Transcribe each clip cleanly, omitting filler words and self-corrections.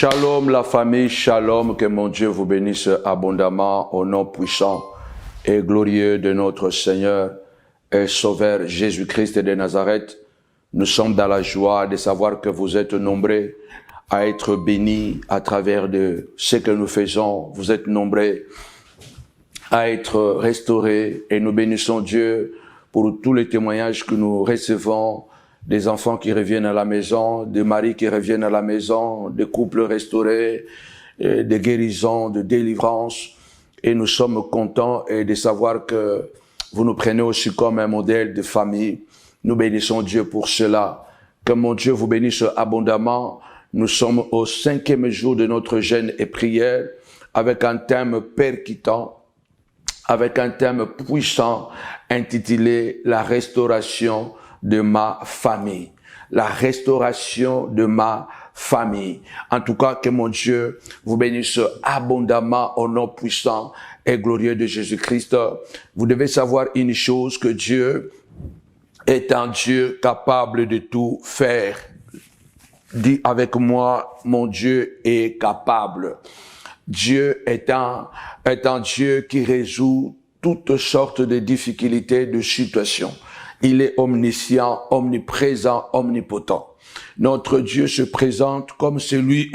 Shalom la famille, shalom, que mon Dieu vous bénisse abondamment au nom puissant et glorieux de notre Seigneur et Sauveur Jésus-Christ de Nazareth. Nous sommes dans la joie de savoir que vous êtes nombreux à être bénis à travers de ce que nous faisons. Vous êtes nombreux à être restaurés et nous bénissons Dieu pour tous les témoignages que nous recevons, des enfants qui reviennent à la maison, des maris qui reviennent à la maison, des couples restaurés, des guérisons, de délivrance. Et nous sommes contents de savoir que vous nous prenez aussi comme un modèle de famille. Nous bénissons Dieu pour cela. Que mon Dieu vous bénisse abondamment. Nous sommes au 5e jour de notre jeûne et prière avec un thème percutant, avec un thème puissant intitulé « La restauration de ma famille ». La restauration de ma famille. En tout cas, que mon Dieu vous bénisse abondamment au nom puissant et glorieux de Jésus-Christ. Vous devez savoir une chose, que Dieu est un Dieu capable de tout faire. Dis avec moi, mon Dieu est capable. Dieu est un Dieu qui résout toutes sortes de difficultés, de situations. Il est omniscient, omniprésent, omnipotent. Notre Dieu se présente comme celui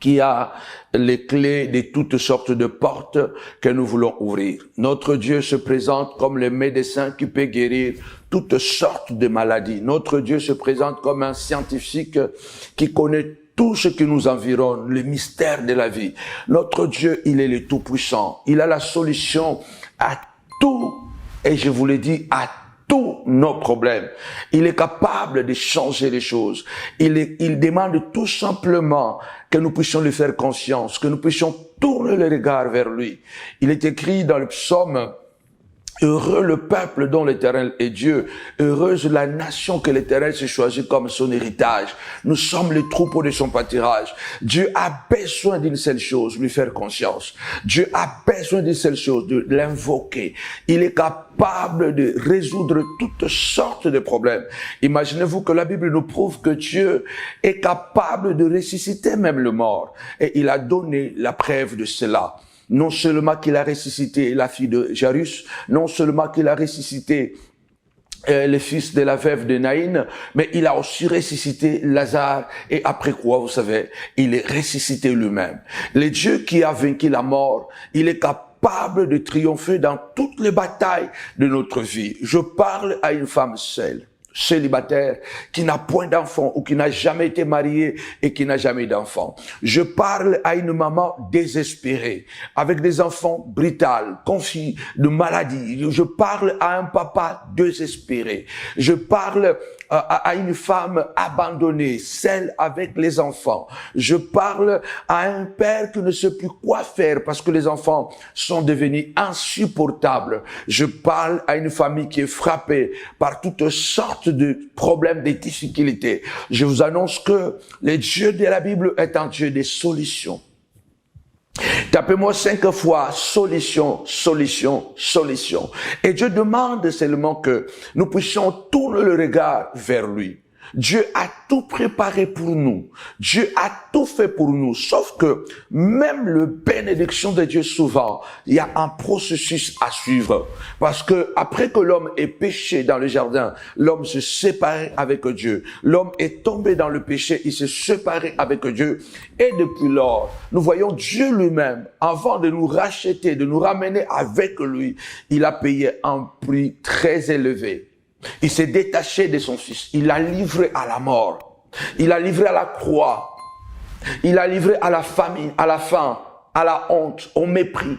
qui a les clés de toutes sortes de portes que nous voulons ouvrir. Notre Dieu se présente comme le médecin qui peut guérir toutes sortes de maladies. Notre Dieu se présente comme un scientifique qui connaît tout ce qui nous environne, les mystères de la vie. Notre Dieu, il est le Tout-Puissant. Il a la solution à tout, et je vous l'ai dit, à tous nos problèmes. Il est capable de changer les choses. Il demande tout simplement que nous puissions lui faire confiance, que nous puissions tourner le regard vers lui. Il est écrit dans le psaume: heureux le peuple dont l'Éternel est Dieu. Heureuse la nation que l'Éternel s'est choisie comme son héritage. Nous sommes les troupeaux de son pâturage. Dieu a besoin d'une seule chose, lui faire confiance. Dieu a besoin d'une seule chose, de l'invoquer. Il est capable de résoudre toutes sortes de problèmes. Imaginez-vous que la Bible nous prouve que Dieu est capable de ressusciter même le mort. Et il a donné la preuve de cela. Non seulement qu'il a ressuscité la fille de Jairus, non seulement qu'il a ressuscité le fils de la veuve de Naïn, mais il a aussi ressuscité Lazare. Et après quoi, vous savez, il est ressuscité lui-même. Le Dieu qui a vaincu la mort, il est capable de triompher dans toutes les batailles de notre vie. Je parle à une femme seule, célibataire, qui n'a point d'enfant ou qui n'a jamais été mariée et qui n'a jamais d'enfant. Je parle à une maman désespérée, avec des enfants brutals, confis de maladie. Je parle à un papa désespéré. Je parle à une femme abandonnée, celle avec les enfants. Je parle à un père qui ne sait plus quoi faire parce que les enfants sont devenus insupportables. Je parle à une famille qui est frappée par toutes sortes de problèmes, de difficultés. Je vous annonce que le Dieu de la Bible est un Dieu des solutions. Tapez-moi 5 fois solution, solution, solution. Et Dieu demande seulement que nous puissions tourner le regard vers lui. Dieu a tout préparé pour nous. Dieu a tout fait pour nous. Sauf que même la bénédiction de Dieu, souvent, il y a un processus à suivre. Parce que après que l'homme ait péché dans le jardin, l'homme se séparait avec Dieu. L'homme est tombé dans le péché, il s'est séparé avec Dieu. Et depuis lors, nous voyons Dieu lui-même, avant de nous racheter, de nous ramener avec lui, il a payé un prix très élevé. Il s'est détaché de son fils. Il l'a livré à la mort. Il l'a livré à la croix. Il l'a livré à la famine, à la faim, à la honte, au mépris.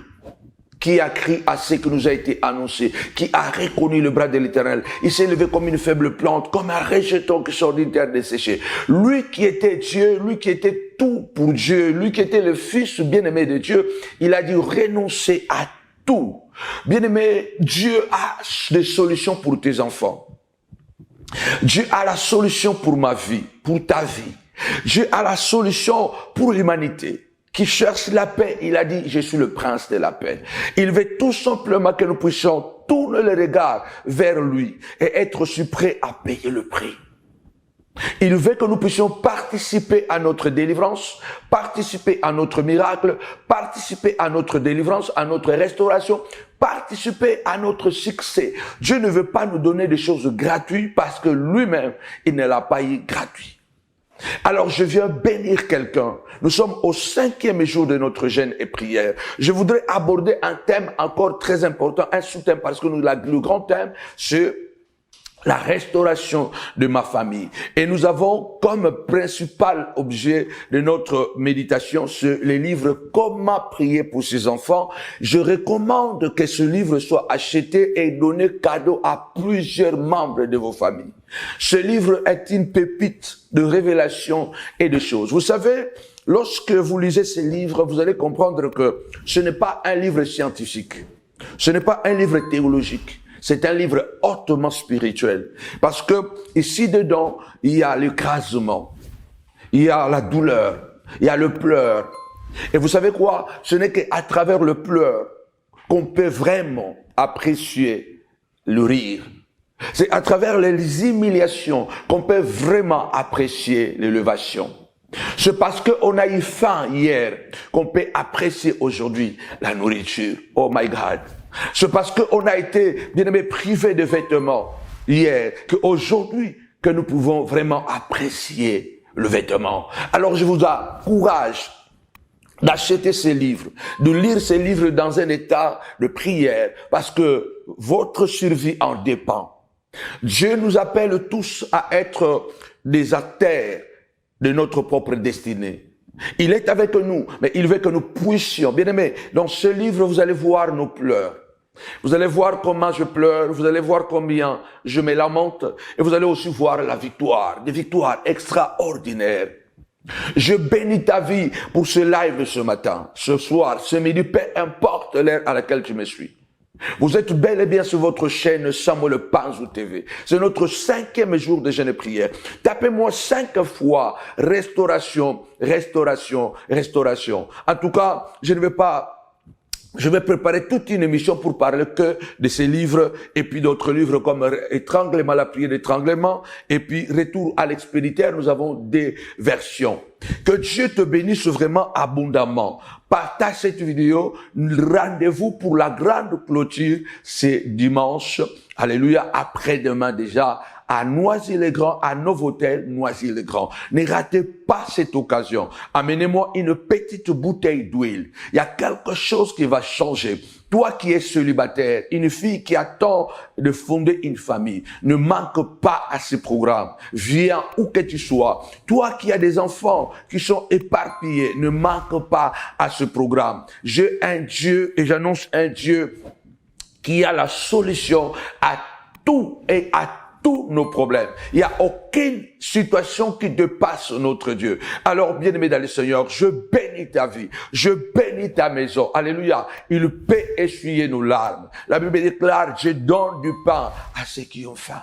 Qui a crié à ce qui nous a été annoncé, qui a reconnu le bras de l'Éternel. Il s'est levé comme une faible plante, comme un rejeton qui sort d'une terre desséchée. Lui qui était Dieu, lui qui était tout pour Dieu, lui qui était le fils bien-aimé de Dieu, il a dû renoncer à tout. Bien-aimé, Dieu a des solutions pour tes enfants. Dieu a la solution pour ma vie, pour ta vie. Dieu a la solution pour l'humanité qui cherche la paix. Il a dit, je suis le prince de la paix. Il veut tout simplement que nous puissions tourner le regard vers lui et être aussi prêts à payer le prix. Il veut que nous puissions participer à notre délivrance, participer à notre miracle, participer à notre délivrance, à notre restauration, participer à notre succès. Dieu ne veut pas nous donner des choses gratuites parce que lui-même, il ne l'a pas eu gratuit. Alors je viens bénir quelqu'un. Nous sommes au 5e jour de notre jeûne et prière. Je voudrais aborder un thème encore très important, un sous-thème, parce que le grand thème, c'est la restauration de ma famille. Et nous avons comme principal objet de notre méditation le livre Comment prier pour ses enfants. Je recommande que ce livre soit acheté et donné cadeau à plusieurs membres de vos familles. Ce livre est une pépite de révélation et de choses. Vous savez, lorsque vous lisez ce livre, vous allez comprendre que ce n'est pas un livre scientifique. Ce n'est pas un livre théologique. C'est un livre hautement spirituel. Parce que ici dedans, il y a l'écrasement, il y a la douleur, il y a le pleur. Et vous savez quoi? Ce n'est qu'à travers le pleur qu'on peut vraiment apprécier le rire. C'est à travers les humiliations qu'on peut vraiment apprécier l'élévation. C'est parce qu'on a eu faim hier qu'on peut apprécier aujourd'hui la nourriture. Oh my God. C'est parce qu'on a été, bien aimé, privé de vêtements hier qu'aujourd'hui que nous pouvons vraiment apprécier le vêtement. Alors je vous encourage d'acheter ces livres, de lire ces livres dans un état de prière parce que votre survie en dépend. Dieu nous appelle tous à être des acteurs de notre propre destinée. Il est avec nous, mais il veut que nous puissions. Bien aimé, dans ce livre, vous allez voir nos pleurs. Vous allez voir comment je pleure, vous allez voir combien je me lamente, et vous allez aussi voir la victoire, des victoires extraordinaires. Je bénis ta vie pour ce live de ce matin, ce soir, ce midi, peu importe l'heure à laquelle tu me suis. Vous êtes bel et bien sur votre chaîne Samuel Panzou TV. C'est notre 5e jour de jeûne et prière. Tapez-moi 5 fois restauration, restauration, restauration. En tout cas, je vais préparer toute une émission pour parler que de ces livres et puis d'autres livres comme Étranglement, la prière d'étranglement et puis Retour à l'expéditeur. Nous avons des versions. Que Dieu te bénisse vraiment abondamment. Partage cette vidéo. Rendez-vous pour la grande clôture. C'est dimanche. Alléluia. Après-demain déjà. À Noisy-le-Grand, à Novotel, Noisy-le-Grand. Ne ratez pas cette occasion. Amenez-moi une petite bouteille d'huile. Il y a quelque chose qui va changer. Toi qui es célibataire, une fille qui attend de fonder une famille, ne manque pas à ce programme. Viens où que tu sois. Toi qui as des enfants qui sont éparpillés, ne manque pas à ce programme. J'ai un Dieu et j'annonce un Dieu qui a la solution à tout et à tous nos problèmes. Il n'y a aucune situation qui dépasse notre Dieu. Alors, bien-aimé dans le Seigneur, je bénis ta vie. Je bénis ta maison. Alléluia. Il peut essuyer nos larmes. La Bible déclare, je donne du pain à ceux qui ont faim.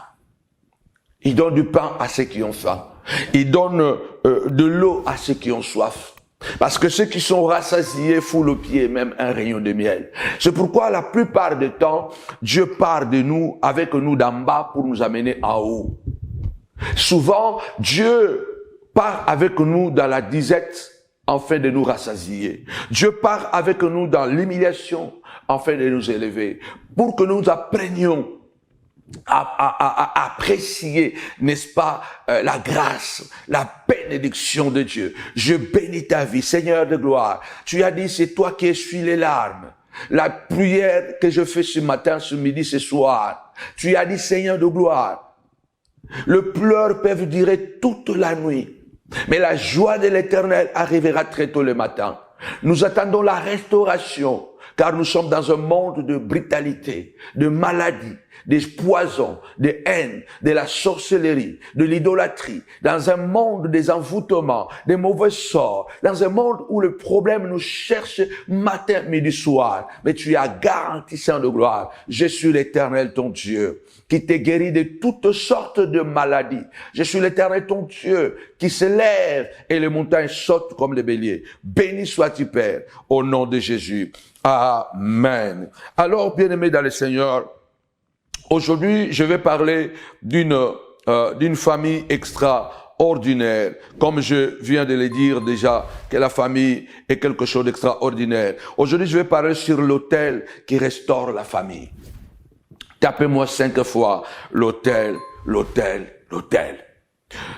Il donne du pain à ceux qui ont faim. Il donne de l'eau à ceux qui ont soif. Parce que ceux qui sont rassasiés foulent aux pieds même un rayon de miel. C'est pourquoi la plupart du temps, Dieu part de nous, avec nous d'en bas pour nous amener en haut. Souvent, Dieu part avec nous dans la disette afin de nous rassasier. Dieu part avec nous dans l'humiliation afin de nous élever. Pour que nous apprenions à apprécier, n'est-ce pas, la grâce, la bénédiction de Dieu. Je bénis ta vie, Seigneur de gloire. Tu as dit, c'est toi qui essuies les larmes. La prière que je fais ce matin, ce midi, ce soir. Tu as dit, Seigneur de gloire, le pleur peut durer toute la nuit, mais la joie de l'Éternel arrivera très tôt le matin. Nous attendons la restauration, car nous sommes dans un monde de brutalité, de maladie, des poisons, des haines, de la sorcellerie, de l'idolâtrie, dans un monde des envoûtements, des mauvais sorts, dans un monde où le problème nous cherche matin, midi, soir. Mais tu as garanti, Saint de gloire, je suis l'Éternel ton Dieu, qui te guérit de toutes sortes de maladies. Je suis l'Éternel ton Dieu, qui se lève et les montagnes sautent comme les béliers. Béni sois-tu, Père, au nom de Jésus. Amen. Alors, bien-aimés dans le Seigneur, aujourd'hui, je vais parler d'une d'une famille extraordinaire. Comme je viens de le dire déjà, que la famille est quelque chose d'extraordinaire. Aujourd'hui, je vais parler sur l'autel qui restaure la famille. Tapez-moi 5 fois l'autel, l'autel, l'autel.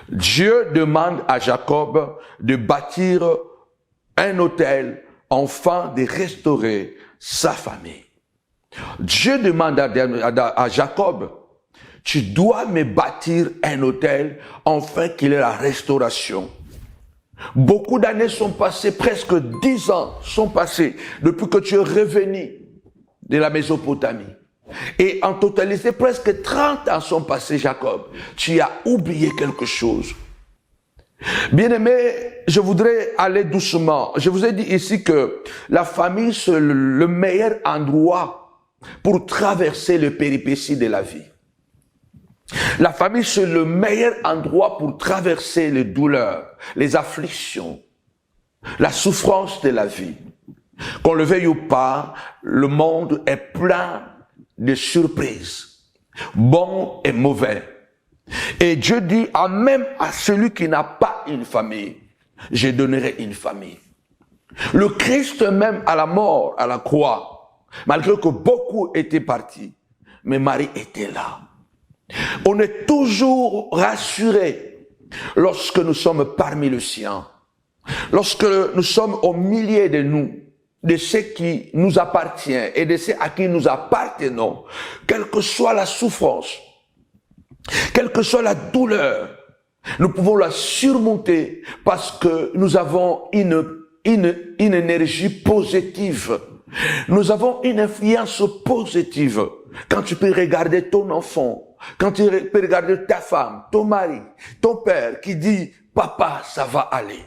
Dieu demande à Jacob de bâtir un autel afin de restaurer sa famille. Dieu demande à Jacob, tu dois me bâtir un autel afin qu'il ait la restauration. Beaucoup d'années sont passées, presque 10 ans sont passés depuis que tu es revenu de la Mésopotamie. Et en totalité, presque 30 ans sont passés, Jacob. Tu as oublié quelque chose. Bien-aimé, je voudrais aller doucement. Je vous ai dit ici que la famille, c'est le meilleur endroit pour traverser les péripéties de la vie. La famille, c'est le meilleur endroit pour traverser les douleurs, les afflictions, la souffrance de la vie. Qu'on le veuille ou pas, le monde est plein de surprises, bons et mauvais. Et Dieu dit même à celui qui n'a pas une famille, je donnerai une famille. Le Christ même à la mort, à la croix, malgré que beaucoup étaient partis, mais Marie était là. On est toujours rassuré lorsque nous sommes parmi les siens, lorsque nous sommes au milieu de nous, de ce qui nous appartient et de ceux à qui nous appartenons, quelle que soit la souffrance, quelle que soit la douleur, nous pouvons la surmonter parce que nous avons une énergie positive. Nous avons une influence positive. Quand tu peux regarder ton enfant, quand tu peux regarder ta femme, ton mari, ton père qui dit « Papa, ça va aller.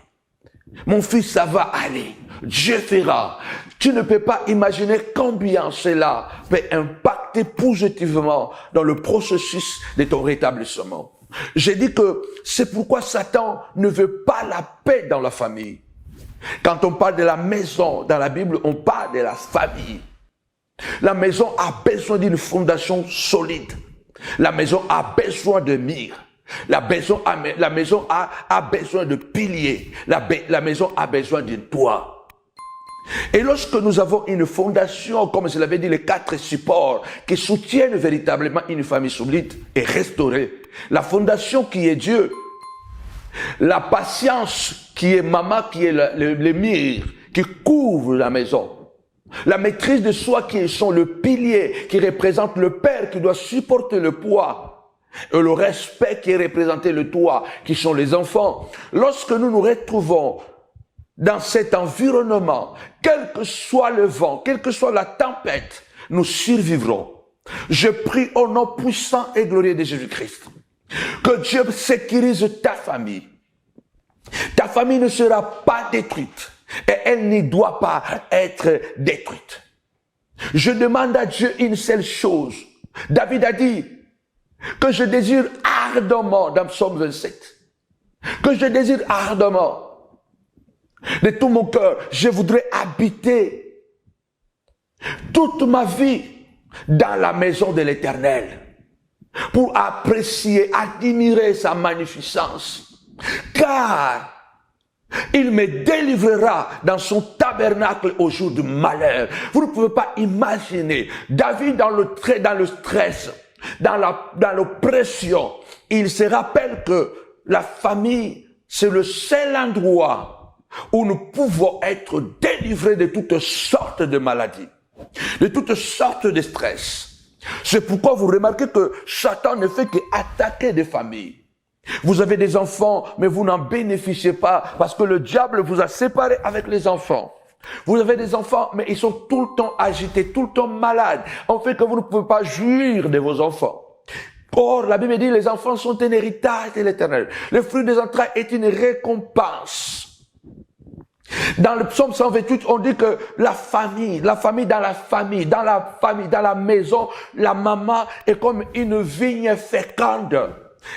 Mon fils, ça va aller. Dieu fera. » Tu ne peux pas imaginer combien cela peut impacter positivement dans le processus de ton rétablissement. J'ai dit que c'est pourquoi Satan ne veut pas la paix dans la famille. Quand on parle de la maison, dans la Bible, on parle de la famille. La maison a besoin d'une fondation solide. La maison a besoin de murs. La maison a besoin de piliers. La maison a besoin de toit. Et lorsque nous avons une fondation, comme je l'avais dit, les 4 supports qui soutiennent véritablement une famille solide et restaurée, la fondation qui est Dieu, la patience qui est maman, qui est le mur, qui couvre la maison, la maîtrise de soi qui sont le pilier, qui représente le père qui doit supporter le poids, et le respect qui est représenté le toit, qui sont les enfants. Lorsque nous nous retrouvons dans cet environnement, quel que soit le vent, quelle que soit la tempête, nous survivrons. Je prie au nom puissant et glorieux de Jésus-Christ que Dieu sécurise ta famille. Ta famille ne sera pas détruite et elle ne doit pas être détruite. Je demande à Dieu une seule chose. David a dit que je désire ardemment, dans Psaume 27, que je désire ardemment, de tout mon cœur, je voudrais habiter toute ma vie dans la maison de l'Éternel pour apprécier, admirer sa magnificence. Car il me délivrera dans son tabernacle au jour du malheur. Vous ne pouvez pas imaginer David dans le stress, dans l'oppression. Il se rappelle que la famille, c'est le seul endroit où nous pouvons être délivrés de toutes sortes de maladies, de toutes sortes de stress. C'est pourquoi vous remarquez que Satan ne fait qu'attaquer des familles. Vous avez des enfants, mais vous n'en bénéficiez pas parce que le diable vous a séparés avec les enfants. Vous avez des enfants, mais ils sont tout le temps agités, tout le temps malades. En fait que vous ne pouvez pas jouir de vos enfants. Or, la Bible dit, les enfants sont un héritage de l'Éternel. Le fruit des entrailles est une récompense. Dans le psaume 128, on dit que la famille dans la maison, la maman est comme une vigne féconde.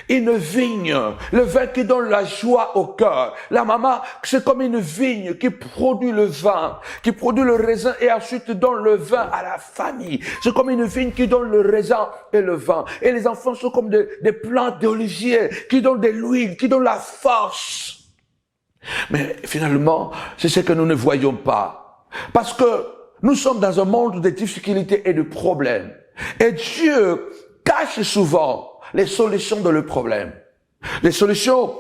Une vigne, le vin qui donne la joie au cœur. La maman, c'est comme une vigne qui produit le vin, qui produit le raisin et ensuite donne le vin à la famille. C'est comme une vigne qui donne le raisin et le vin. Et les enfants sont comme des plantes d'olivier qui donnent de l'huile, qui donnent la force. Mais finalement, c'est ce que nous ne voyons pas. Parce que nous sommes dans un monde de difficultés et de problèmes. Et Dieu cache souvent les solutions de le problème. Les solutions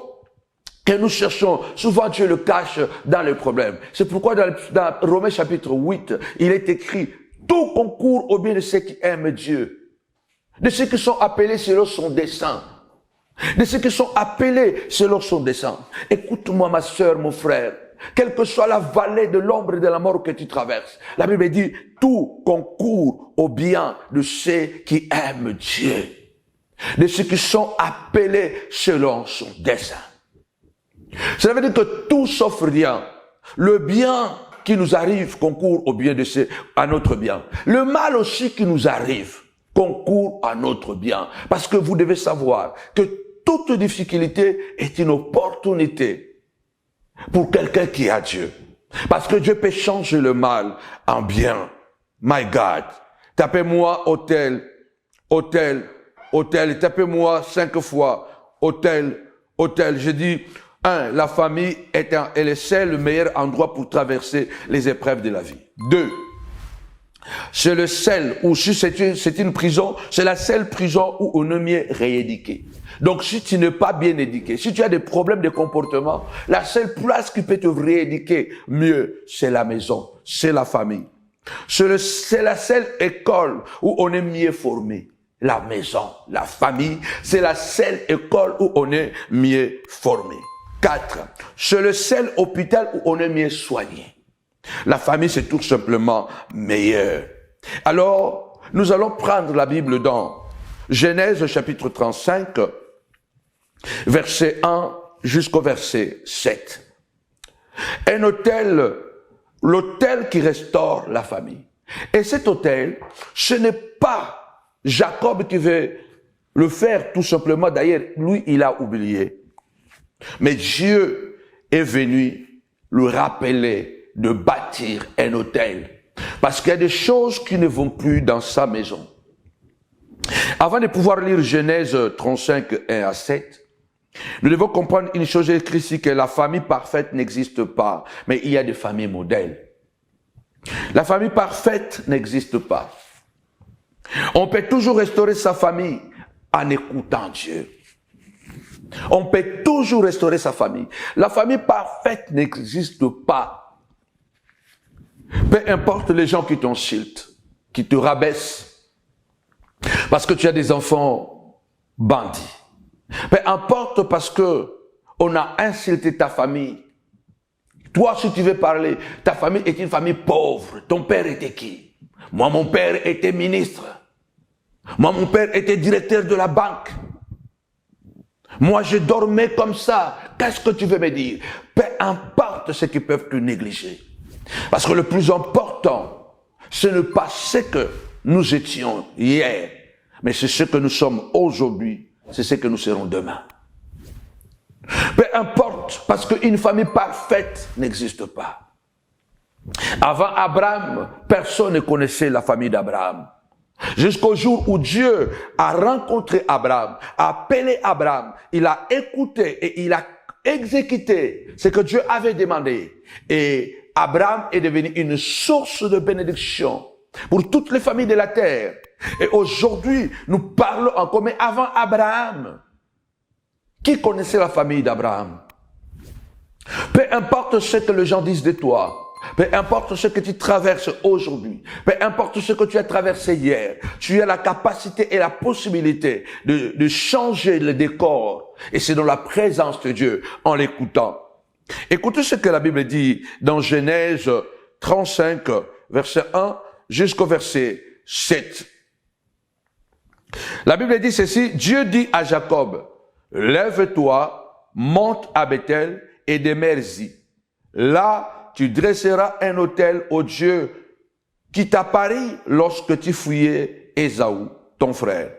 que nous cherchons, souvent Dieu le cache dans les problèmes. C'est pourquoi dans Romains chapitre 8, il est écrit « Tout concourt au bien de ceux qui aiment Dieu, de ceux qui sont appelés selon son dessein. » De ceux qui sont appelés selon son dessein. Écoute-moi ma sœur, mon frère. Quelle que soit la vallée de l'ombre et de la mort que tu traverses, la Bible dit « Tout concourt au bien de ceux qui aiment Dieu. » De ceux qui sont appelés selon son dessein. Cela veut dire que tout sauf rien. Le bien qui nous arrive concourt au bien de ceux, à notre bien. Le mal aussi qui nous arrive concourt à notre bien. Parce que vous devez savoir que toute difficulté est une opportunité pour quelqu'un qui a Dieu. Parce que Dieu peut changer le mal en bien. My God. Tapez-moi hôtel, hôtel, hôtel. Tapez-moi 5 fois hôtel, hôtel. Je dis, 1, la famille est c'est le meilleur endroit pour traverser les épreuves de la vie. 2, c'est le seul, ou si c'est une prison, c'est la seule prison où on est mieux rééduqué. Donc si tu n'es pas bien éduqué, si tu as des problèmes de comportement, la seule place qui peut te rééduquer mieux, c'est la maison, c'est la famille. C'est la seule école où on est mieux formé. La maison, la famille, c'est la seule école où on est mieux formé. 4, c'est le seul hôpital où on est mieux soigné. La famille, c'est tout simplement meilleur. Alors, nous allons prendre la Bible dans Genèse chapitre 35, verset 1 jusqu'au verset 7. Un autel, l'autel qui restaure la famille. Et cet autel, ce n'est pas Jacob qui veut le faire tout simplement. D'ailleurs, lui, il a oublié. Mais Dieu est venu lui rappeler de bâtir un autel. Parce qu'il y a des choses qui ne vont plus dans sa maison. Avant de pouvoir lire Genèse 35, 1 à 7, nous devons comprendre une chose écrite ici, que la famille parfaite n'existe pas, mais il y a des familles modèles. La famille parfaite n'existe pas. On peut toujours restaurer sa famille en écoutant Dieu. On peut toujours restaurer sa famille. La famille parfaite n'existe pas. Peu importe les gens qui t'insultent, qui te rabaissent, parce que tu as des enfants bandits. Peu importe parce que on a insulté ta famille. Toi, si tu veux parler, ta famille est une famille pauvre. Ton père était qui? Moi, mon père était ministre. Moi, mon père était directeur de la banque. Moi, je dormais comme ça. Qu'est-ce que tu veux me dire? Peu importe ce qu'ils peuvent te négliger. Parce que le plus important, ce n'est pas ce que nous étions hier, mais c'est ce que nous sommes aujourd'hui, c'est ce que nous serons demain. Peu importe, parce qu'une famille parfaite n'existe pas. Avant Abraham, personne ne connaissait la famille d'Abraham. Jusqu'au jour où Dieu a rencontré Abraham, a appelé Abraham, il a écouté et il a exécuté ce que Dieu avait demandé. Et Abraham est devenu une source de bénédiction pour toutes les familles de la terre. Et aujourd'hui, nous parlons encore, mais avant Abraham, qui connaissait la famille d'Abraham? Peu importe ce que les gens disent de toi, peu importe ce que tu traverses aujourd'hui, peu importe ce que tu as traversé hier, tu as la capacité et la possibilité de changer le décor. Et c'est dans la présence de Dieu, en l'écoutant. Écoutez ce que la Bible dit dans Genèse 35, verset 1 jusqu'au verset 7. La Bible dit ceci: Dieu dit à Jacob, lève-toi, monte à Bethel et demeure-y. Là, tu dresseras un autel au Dieu qui t'apparut lorsque tu fouillais Ésaü, ton frère.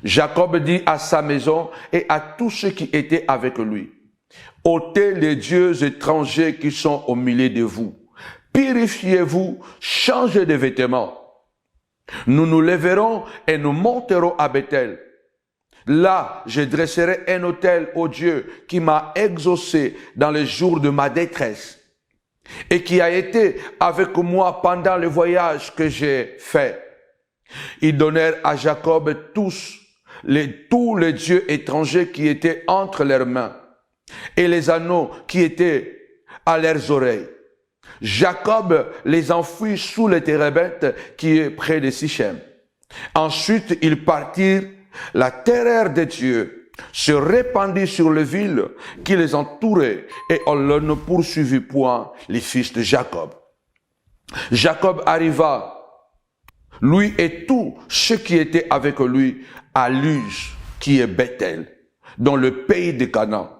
Jacob dit à sa maison et à tous ceux qui étaient avec lui, ôtez les dieux étrangers qui sont au milieu de vous. Purifiez-vous, changez de vêtements. Nous nous lèverons et nous monterons à Bethel. Là, je dresserai un autel au Dieu qui m'a exaucé dans les jours de ma détresse et qui a été avec moi pendant le voyage que j'ai fait. Ils donnèrent à Jacob tous les dieux étrangers qui étaient entre leurs mains et les anneaux qui étaient à leurs oreilles. Jacob les enfouit sous le térébinthe qui est près de Sichem. Ensuite, ils partirent. La terreur de Dieu se répandit sur les villes qui les entouraient et on ne poursuivit point les fils de Jacob. Jacob arriva, lui et tous ceux qui étaient avec lui, à Luz, qui est Bethel, dans le pays de Canaan.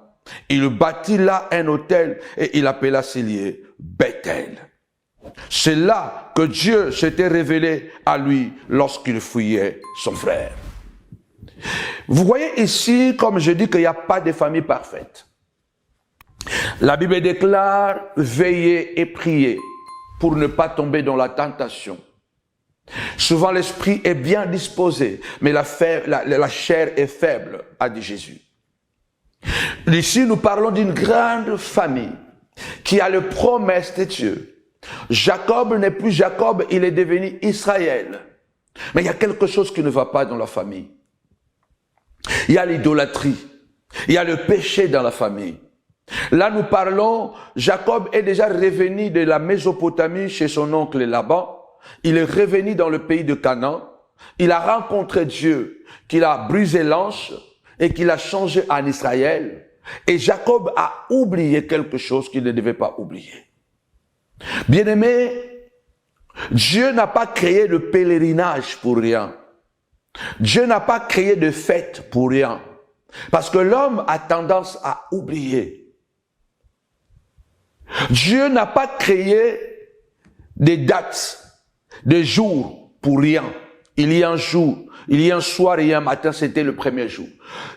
Il bâtit là un autel et il appela ce lieu Bethel. C'est là que Dieu s'était révélé à lui lorsqu'il fuyait son frère. Vous voyez ici, comme je dis, qu'il n'y a pas de famille parfaite. La Bible déclare veiller et prier pour ne pas tomber dans la tentation. Souvent l'esprit est bien disposé, mais la chair est faible, a dit Jésus. Ici, nous parlons d'une grande famille qui a les promesses de Dieu. Jacob n'est plus Jacob, il est devenu Israël. Mais il y a quelque chose qui ne va pas dans la famille. Il y a l'idolâtrie, il y a le péché dans la famille. Là, nous parlons, Jacob est déjà revenu de la Mésopotamie chez son oncle Laban. Il est revenu dans le pays de Canaan. Il a rencontré Dieu, qu'il a brisé l'anse et qu'il a changé en Israël. Et Jacob a oublié quelque chose qu'il ne devait pas oublier. Bien-aimé, Dieu n'a pas créé le pèlerinage pour rien. Dieu n'a pas créé de fête pour rien. Parce que l'homme a tendance à oublier. Dieu n'a pas créé des dates, des jours pour rien. Il y a un jour, il y a un soir et un matin, c'était le premier jour.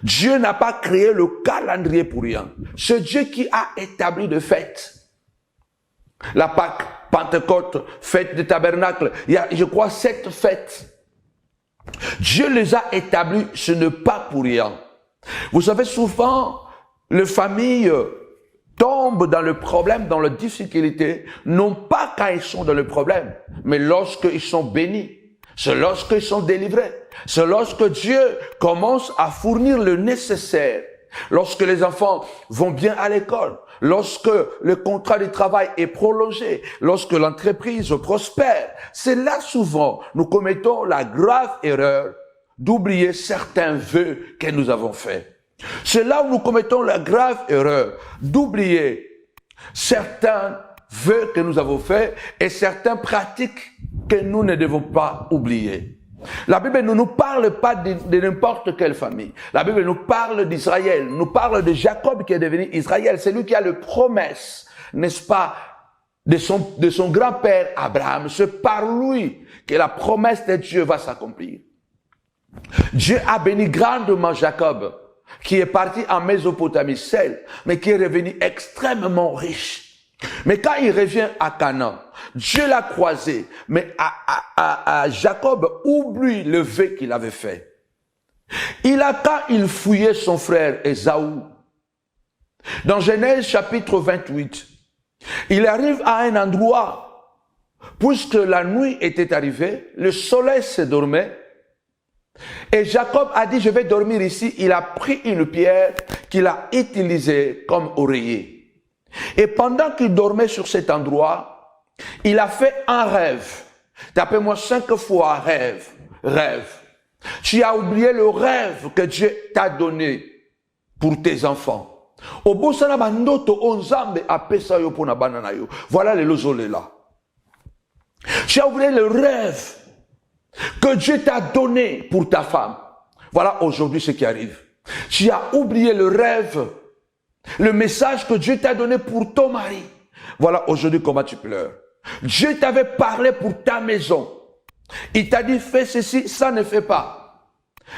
Dieu n'a pas créé le calendrier pour rien. C'est Dieu qui a établi de fêtes. La Pâque, Pentecôte, fête de tabernacle. Il y a, je crois, 7 fêtes. Dieu les a établis, ce n'est pas pour rien. Vous savez, souvent, les familles tombent dans le problème, dans la difficulté, non pas quand ils sont dans le problème, mais lorsqu'ils sont bénis. C'est lorsqu'ils sont délivrés. C'est lorsque Dieu commence à fournir le nécessaire. Lorsque les enfants vont bien à l'école, lorsque le contrat de travail est prolongé, lorsque l'entreprise prospère, c'est là souvent nous commettons la grave erreur d'oublier certains vœux que nous avons faits. C'est là où nous commettons la grave erreur d'oublier certains vœux que nous avons faits et certaines pratiques que nous ne devons pas oublier. La Bible ne nous parle pas de n'importe quelle famille. La Bible nous parle d'Israël, nous parle de Jacob qui est devenu Israël. C'est lui qui a les promesses, n'est-ce pas, de son grand-père Abraham. C'est par lui que la promesse de Dieu va s'accomplir. Dieu a béni grandement Jacob, qui est parti en Mésopotamie seul, mais qui est revenu extrêmement riche. Mais quand il revient à Canaan, Dieu l'a croisé, mais Jacob oublie le vœu qu'il avait fait. Quand il fouillait son frère Ésaü, dans Genèse chapitre 28, il arrive à un endroit, puisque la nuit était arrivée, le soleil se dormait, et Jacob a dit, je vais dormir ici. Il a pris une pierre qu'il a utilisée comme oreiller. Et pendant qu'il dormait sur cet endroit, il a fait un rêve. Tapez-moi 5 fois rêve, rêve. Tu as oublié le rêve que Dieu t'a donné pour tes enfants. Voilà les lozolé là. Tu as oublié le rêve que Dieu t'a donné pour ta femme. Voilà aujourd'hui ce qui arrive. Tu as oublié le rêve, le message que Dieu t'a donné pour ton mari. Voilà aujourd'hui comment tu pleures. Dieu t'avait parlé pour ta maison. Il t'a dit fais ceci, ça ne fait pas.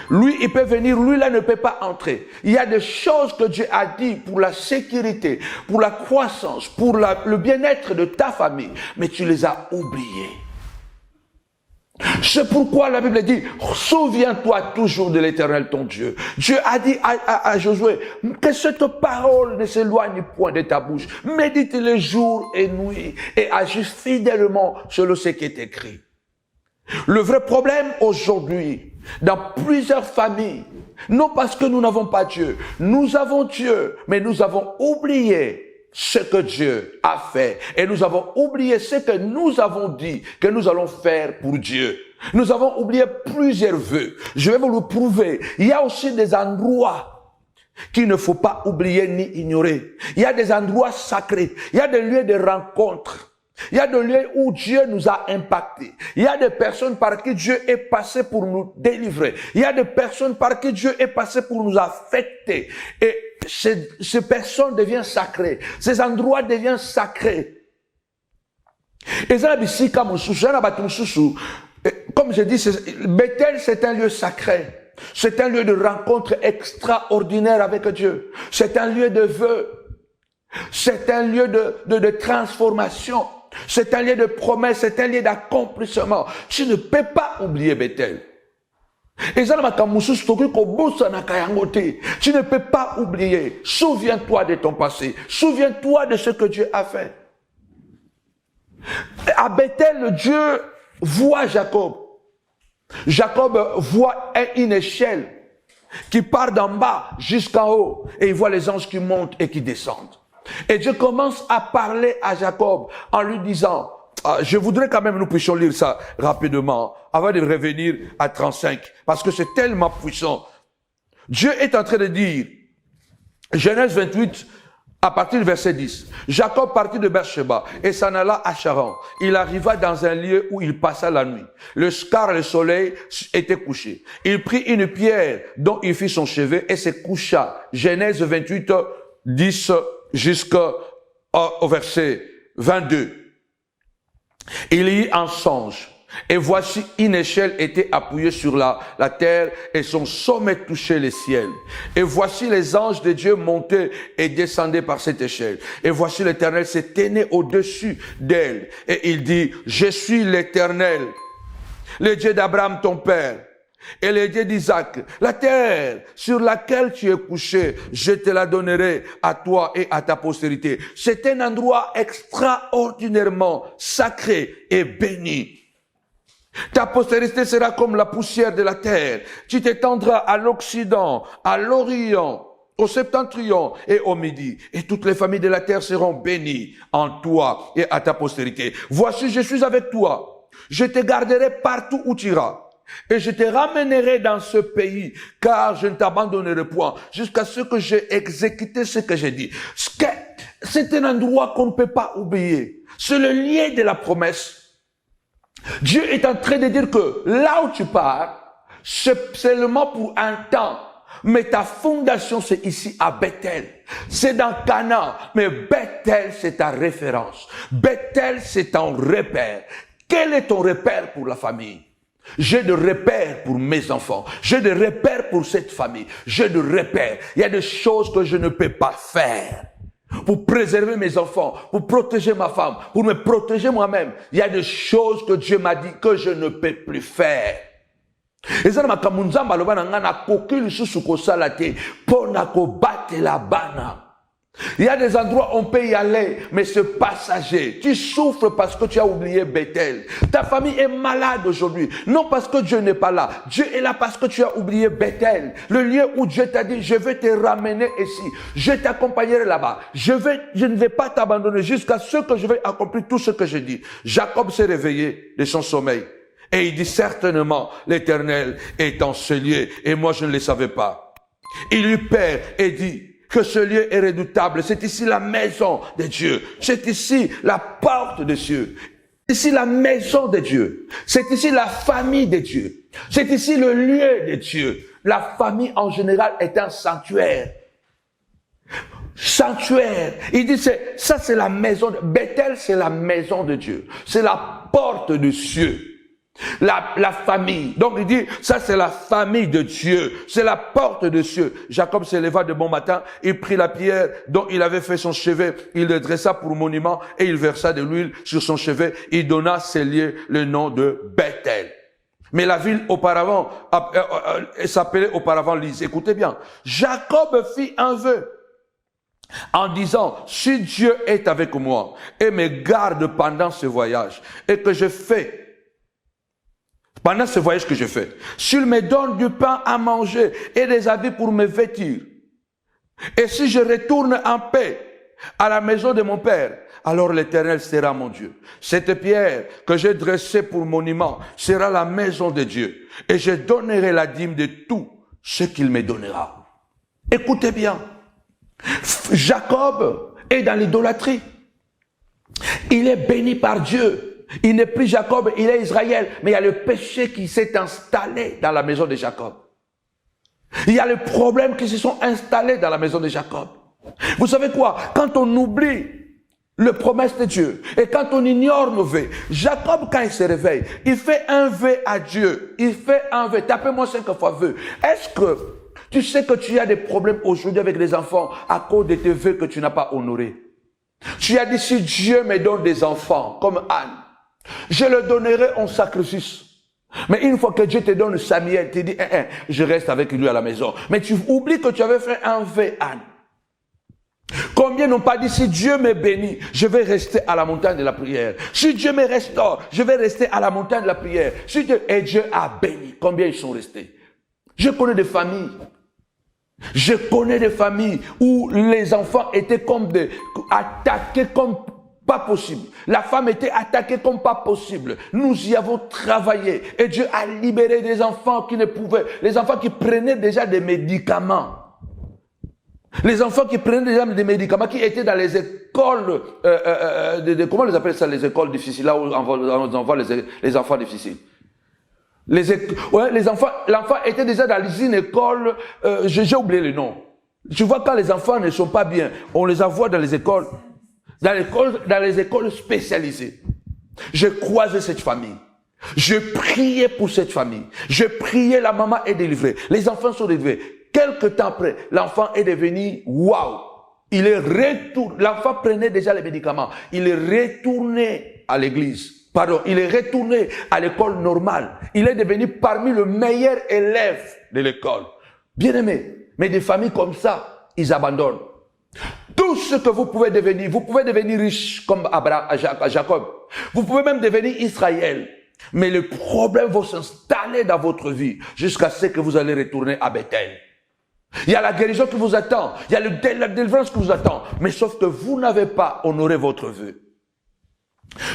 Lui, il peut venir, lui là ne peut pas entrer. Il y a des choses que Dieu a dit pour la sécurité, pour la croissance, pour le bien-être de ta famille, mais tu les as oubliées. C'est pourquoi la Bible dit, souviens-toi toujours de l'Éternel ton Dieu. Dieu a dit à Josué, que cette parole ne s'éloigne point de ta bouche. Médite-le jour et nuit et agis fidèlement selon ce qui est écrit. Le vrai problème aujourd'hui, dans plusieurs familles, non parce que nous n'avons pas Dieu, nous avons Dieu, mais nous avons oublié ce que Dieu a fait. Et nous avons oublié ce que nous avons dit que nous allons faire pour Dieu. Nous avons oublié plusieurs vœux. Je vais vous le prouver. Il y a aussi des endroits qu'il ne faut pas oublier ni ignorer. Il y a des endroits sacrés. Il y a des lieux de rencontre. Il y a des lieux où Dieu nous a impactés. Il y a des personnes par qui Dieu est passé pour nous délivrer. Il y a des personnes par qui Dieu est passé pour nous affecter. Et ces personnes deviennent sacrées. Ces endroits deviennent sacrés. Et ça, comme je dis, Bethel, c'est un lieu sacré. C'est un lieu de rencontre extraordinaire avec Dieu. C'est un lieu de vœux. C'est un lieu de transformation. C'est un lieu de promesse. C'est un lieu d'accomplissement. Tu ne peux pas oublier Bethel. Tu ne peux pas oublier. Souviens-toi de ton passé. Souviens-toi de ce que Dieu a fait. À Bethel, Dieu voit Jacob. Jacob voit une échelle qui part d'en bas jusqu'en haut. Et il voit les anges qui montent et qui descendent. Et Dieu commence à parler à Jacob en lui disant, je voudrais quand même nous puissions lire ça rapidement avant de revenir à 35 parce que c'est tellement puissant. Dieu est en train de dire, Genèse 28 à partir du verset 10, Jacob partit de Beersheba et s'en alla à Charan. Il arriva dans un lieu où il passa la nuit. Le soleil était couché. Il prit une pierre dont il fit son chevet et se coucha. Genèse 28, 10 jusqu'au verset 22. Il y eut un songe, et voici une échelle était appuyée sur la terre, et son sommet touchait les ciels. Et voici les anges de Dieu montaient et descendaient par cette échelle. Et voici l'Éternel se tenait au-dessus d'elle. Et il dit, je suis l'Éternel, le Dieu d'Abraham ton père, et le Dieu d'Isaac. La terre sur laquelle tu es couché, je te la donnerai à toi et à ta postérité. C'est un endroit extraordinairement sacré et béni. Ta postérité sera comme la poussière de la terre. Tu t'étendras à l'Occident, à l'Orient, au septentrion et au midi. Et toutes les familles de la terre seront bénies en toi et à ta postérité. Voici, je suis avec toi. Je te garderai partout où tu iras. Et je te ramènerai dans ce pays, car je ne t'abandonnerai point, jusqu'à ce que j'ai exécuté ce que j'ai dit. C'est un endroit qu'on ne peut pas oublier. C'est le lieu de la promesse. Dieu est en train de dire que là où tu pars, c'est seulement pour un temps. Mais ta fondation, c'est ici à Bethel. C'est dans Canaan. Mais Bethel, c'est ta référence. Bethel, c'est ton repère. Quel est ton repère pour la famille? J'ai de repères pour mes enfants. J'ai de repères pour cette famille. J'ai de repères. Il y a des choses que je ne peux pas faire pour préserver mes enfants, pour protéger ma femme, pour me protéger moi-même. Il y a des choses que Dieu m'a dit que je ne peux plus faire. Et ça, il y a des endroits où on peut y aller, mais c'est passager. Tu souffres parce que tu as oublié Bethel. Ta famille est malade aujourd'hui. Non parce que Dieu n'est pas là. Dieu est là parce que tu as oublié Bethel. Le lieu où Dieu t'a dit, je vais te ramener ici. Je t'accompagnerai là-bas. Je ne vais pas t'abandonner jusqu'à ce que je vais accomplir tout ce que j'ai dit. Jacob s'est réveillé de son sommeil. Et il dit, certainement, l'Éternel est en ce lieu. Et moi, je ne le savais pas. Il eut peur et dit, que ce lieu est redoutable. C'est ici la maison de Dieu. C'est ici la porte de Dieu. C'est ici la maison de Dieu. C'est ici la famille de Dieu. C'est ici le lieu de Dieu. La famille en général est un sanctuaire. Sanctuaire. Il dit, ça c'est la maison de Bethel, c'est la maison de Dieu. C'est la porte de Dieu. La famille. Donc il dit, ça c'est la famille de Dieu. C'est la porte de Dieu. Jacob se leva de bon matin, il prit la pierre dont il avait fait son chevet, il le dressa pour monument et il versa de l'huile sur son chevet. Il donna ses lieux le nom de Bethel. Mais la ville auparavant, s'appelait auparavant Lys. Écoutez bien. Jacob fit un vœu en disant, si Dieu est avec moi et me garde pendant ce voyage et que je fais, pendant ce voyage que je fais, s'il me donne du pain à manger et des habits pour me vêtir, et si je retourne en paix à la maison de mon père, alors l'Éternel sera mon Dieu. Cette pierre que j'ai dressée pour monument sera la maison de Dieu. Et je donnerai la dîme de tout ce qu'il me donnera. Écoutez bien. Jacob est dans l'idolâtrie. Il est béni par Dieu. Il n'est plus Jacob, il est Israël. Mais il y a le péché qui s'est installé dans la maison de Jacob. Il y a les problèmes qui se sont installés dans la maison de Jacob. Vous savez quoi? Quand on oublie les promesses de Dieu et quand on ignore nos vœux, Jacob, quand il se réveille, il fait un vœu à Dieu. Il fait un vœu. Tapez-moi 5 fois vœu. Est-ce que tu sais que tu as des problèmes aujourd'hui avec les enfants à cause de tes vœux que tu n'as pas honorés? Tu as dit, si Dieu me donne des enfants comme Anne, je le donnerai en sacrifice. Mais une fois que Dieu te donne Samuel, tu dis, je reste avec lui à la maison. Mais tu oublies que tu avais fait un vœu, Anne. Combien n'ont pas dit, si Dieu me bénit, je vais rester à la montagne de la prière. Si Dieu me restaure, je vais rester à la montagne de la prière. Si Dieu, et Dieu a béni. Combien ils sont restés? Je connais des familles. Je connais des familles où les enfants étaient attaqués comme pas possible. La femme était attaquée comme pas possible. Nous y avons travaillé. Et Dieu a libéré des enfants qui ne pouvaient, les enfants qui prenaient déjà des médicaments. Les enfants qui prenaient déjà des médicaments, qui étaient dans les écoles, comment on les appelle ça, les écoles difficiles, là où on envoie les enfants difficiles. Les enfants, l'enfant était déjà dans une école, j'ai oublié le nom. Tu vois, quand les enfants ne sont pas bien, on les envoie dans les écoles, dans les écoles spécialisées. J'ai croisé cette famille. Je priais pour cette famille. Je priais, la maman est délivrée. Les enfants sont délivrés. Quelque temps après, l'enfant est devenu waouh. Il est retourné. L'enfant prenait déjà les médicaments. Il est retourné à l'église. Pardon, il est retourné à l'école normale. Il est devenu parmi les meilleurs élèves de l'école. Bien aimé, mais des familles comme ça, ils abandonnent. Tout ce que vous pouvez devenir riche comme Jacob. Vous pouvez même devenir Israël. Mais le problème va s'installer dans votre vie jusqu'à ce que vous allez retourner à Bethel. Il y a la guérison qui vous attend. Il y a la délivrance qui vous attend. Mais sauf que vous n'avez pas honoré votre vœu.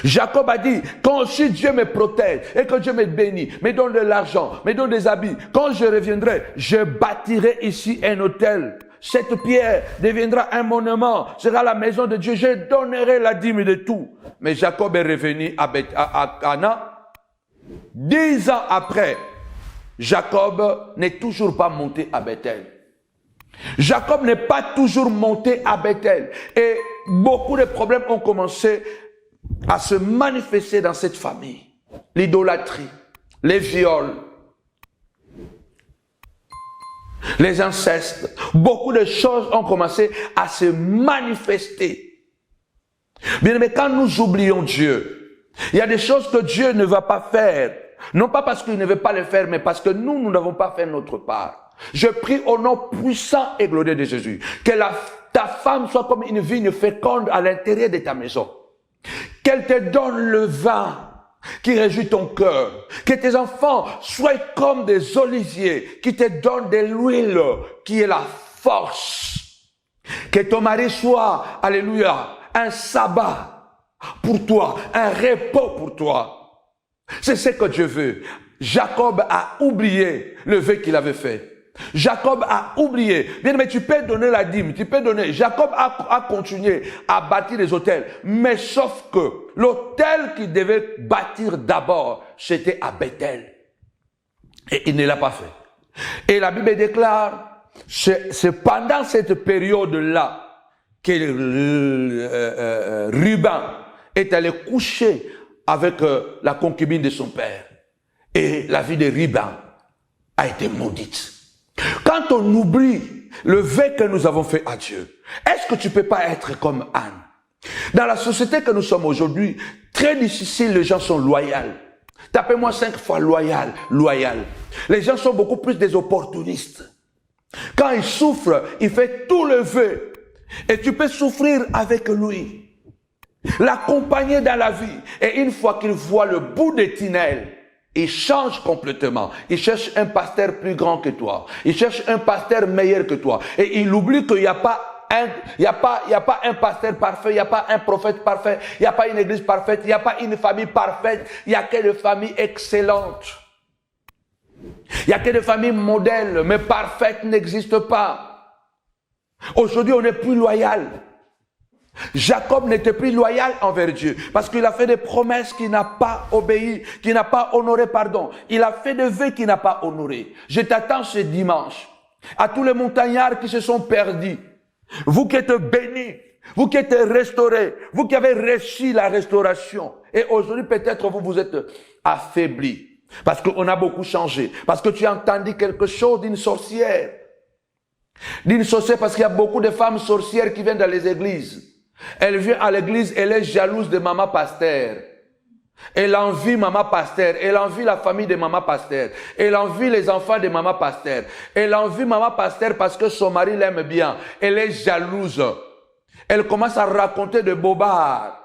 Jacob a dit, si Dieu me protège et que Dieu me bénit, me donne de l'argent, me donne des habits, quand je reviendrai, je bâtirai ici un autel. Cette pierre deviendra un monument, sera la maison de Dieu, je donnerai la dîme de tout. Mais Jacob est revenu à Canaan. 10 ans après, Jacob n'est toujours pas monté à Bethel. Jacob n'est pas toujours monté à Bethel. Et beaucoup de problèmes ont commencé à se manifester dans cette famille. L'idolâtrie, les viols, les incestes. Beaucoup de choses ont commencé à se manifester. Bien, mais quand nous oublions Dieu, il y a des choses que Dieu ne va pas faire. Non pas parce qu'il ne veut pas les faire, mais parce que nous n'avons pas fait notre part. Je prie au nom puissant et glorieux de Jésus, que ta femme soit comme une vigne féconde à l'intérieur de ta maison. Qu'elle te donne le vin qui réjouit ton cœur. Que tes enfants soient comme des oliviers qui te donnent de l'huile qui est la force. Que ton mari soit, alléluia, un sabbat pour toi, un repos pour toi. C'est ce que Dieu veut. Jacob a oublié le vœu qu'il avait fait. Jacob a oublié. Bien, mais tu peux donner la dîme, tu peux donner. Jacob a continué à bâtir des hôtels. Mais sauf que l'hôtel qu'il devait bâtir d'abord, c'était à Bethel. Et il ne l'a pas fait. Et la Bible déclare, c'est pendant cette période-là que Ruben est allé coucher avec la concubine de son père. Et la vie de Ribin a été maudite. Quand on oublie le vœu que nous avons fait à Dieu, est-ce que tu ne peux pas être comme Anne? Dans la société que nous sommes aujourd'hui, très difficile, les gens sont loyaux. Tapez-moi 5 fois loyal. Les gens sont beaucoup plus des opportunistes. Quand il souffre, il fait tout le vœu. Et tu peux souffrir avec lui. L'accompagner dans la vie. Et une fois qu'il voit le bout des tunnels, il change complètement. Il cherche un pasteur plus grand que toi. Il cherche un pasteur meilleur que toi. Et il oublie qu'il n'y a pas un pasteur parfait, il n'y a pas un prophète parfait, il n'y a pas une église parfaite, il n'y a pas une famille parfaite, il n'y a que des familles excellentes. Il n'y a que des familles modèles, mais parfaites n'existent pas. Aujourd'hui, on n'est plus loyal. Jacob n'était plus loyal envers Dieu parce qu'il a fait des promesses qu'il n'a pas obéi, qu'il n'a pas honoré, pardon. Il a fait des vœux qu'il n'a pas honorés. Je t'attends ce dimanche à tous les montagnards qui se sont perdus. Vous qui êtes bénis, vous qui êtes restaurés, vous qui avez reçu la restauration. Et aujourd'hui, peut-être vous êtes affaiblis parce qu'on a beaucoup changé. Parce que tu as entendu quelque chose d'une sorcière. D'une sorcière parce qu'il y a beaucoup de femmes sorcières qui viennent dans les églises. Elle vient à l'église, elle est jalouse de maman pasteur. Elle envie maman pasteur. Elle envie la famille de maman pasteur. Elle envie les enfants de maman pasteur. Elle envie maman pasteur parce que son mari l'aime bien. Elle est jalouse. Elle commence à raconter des bobards,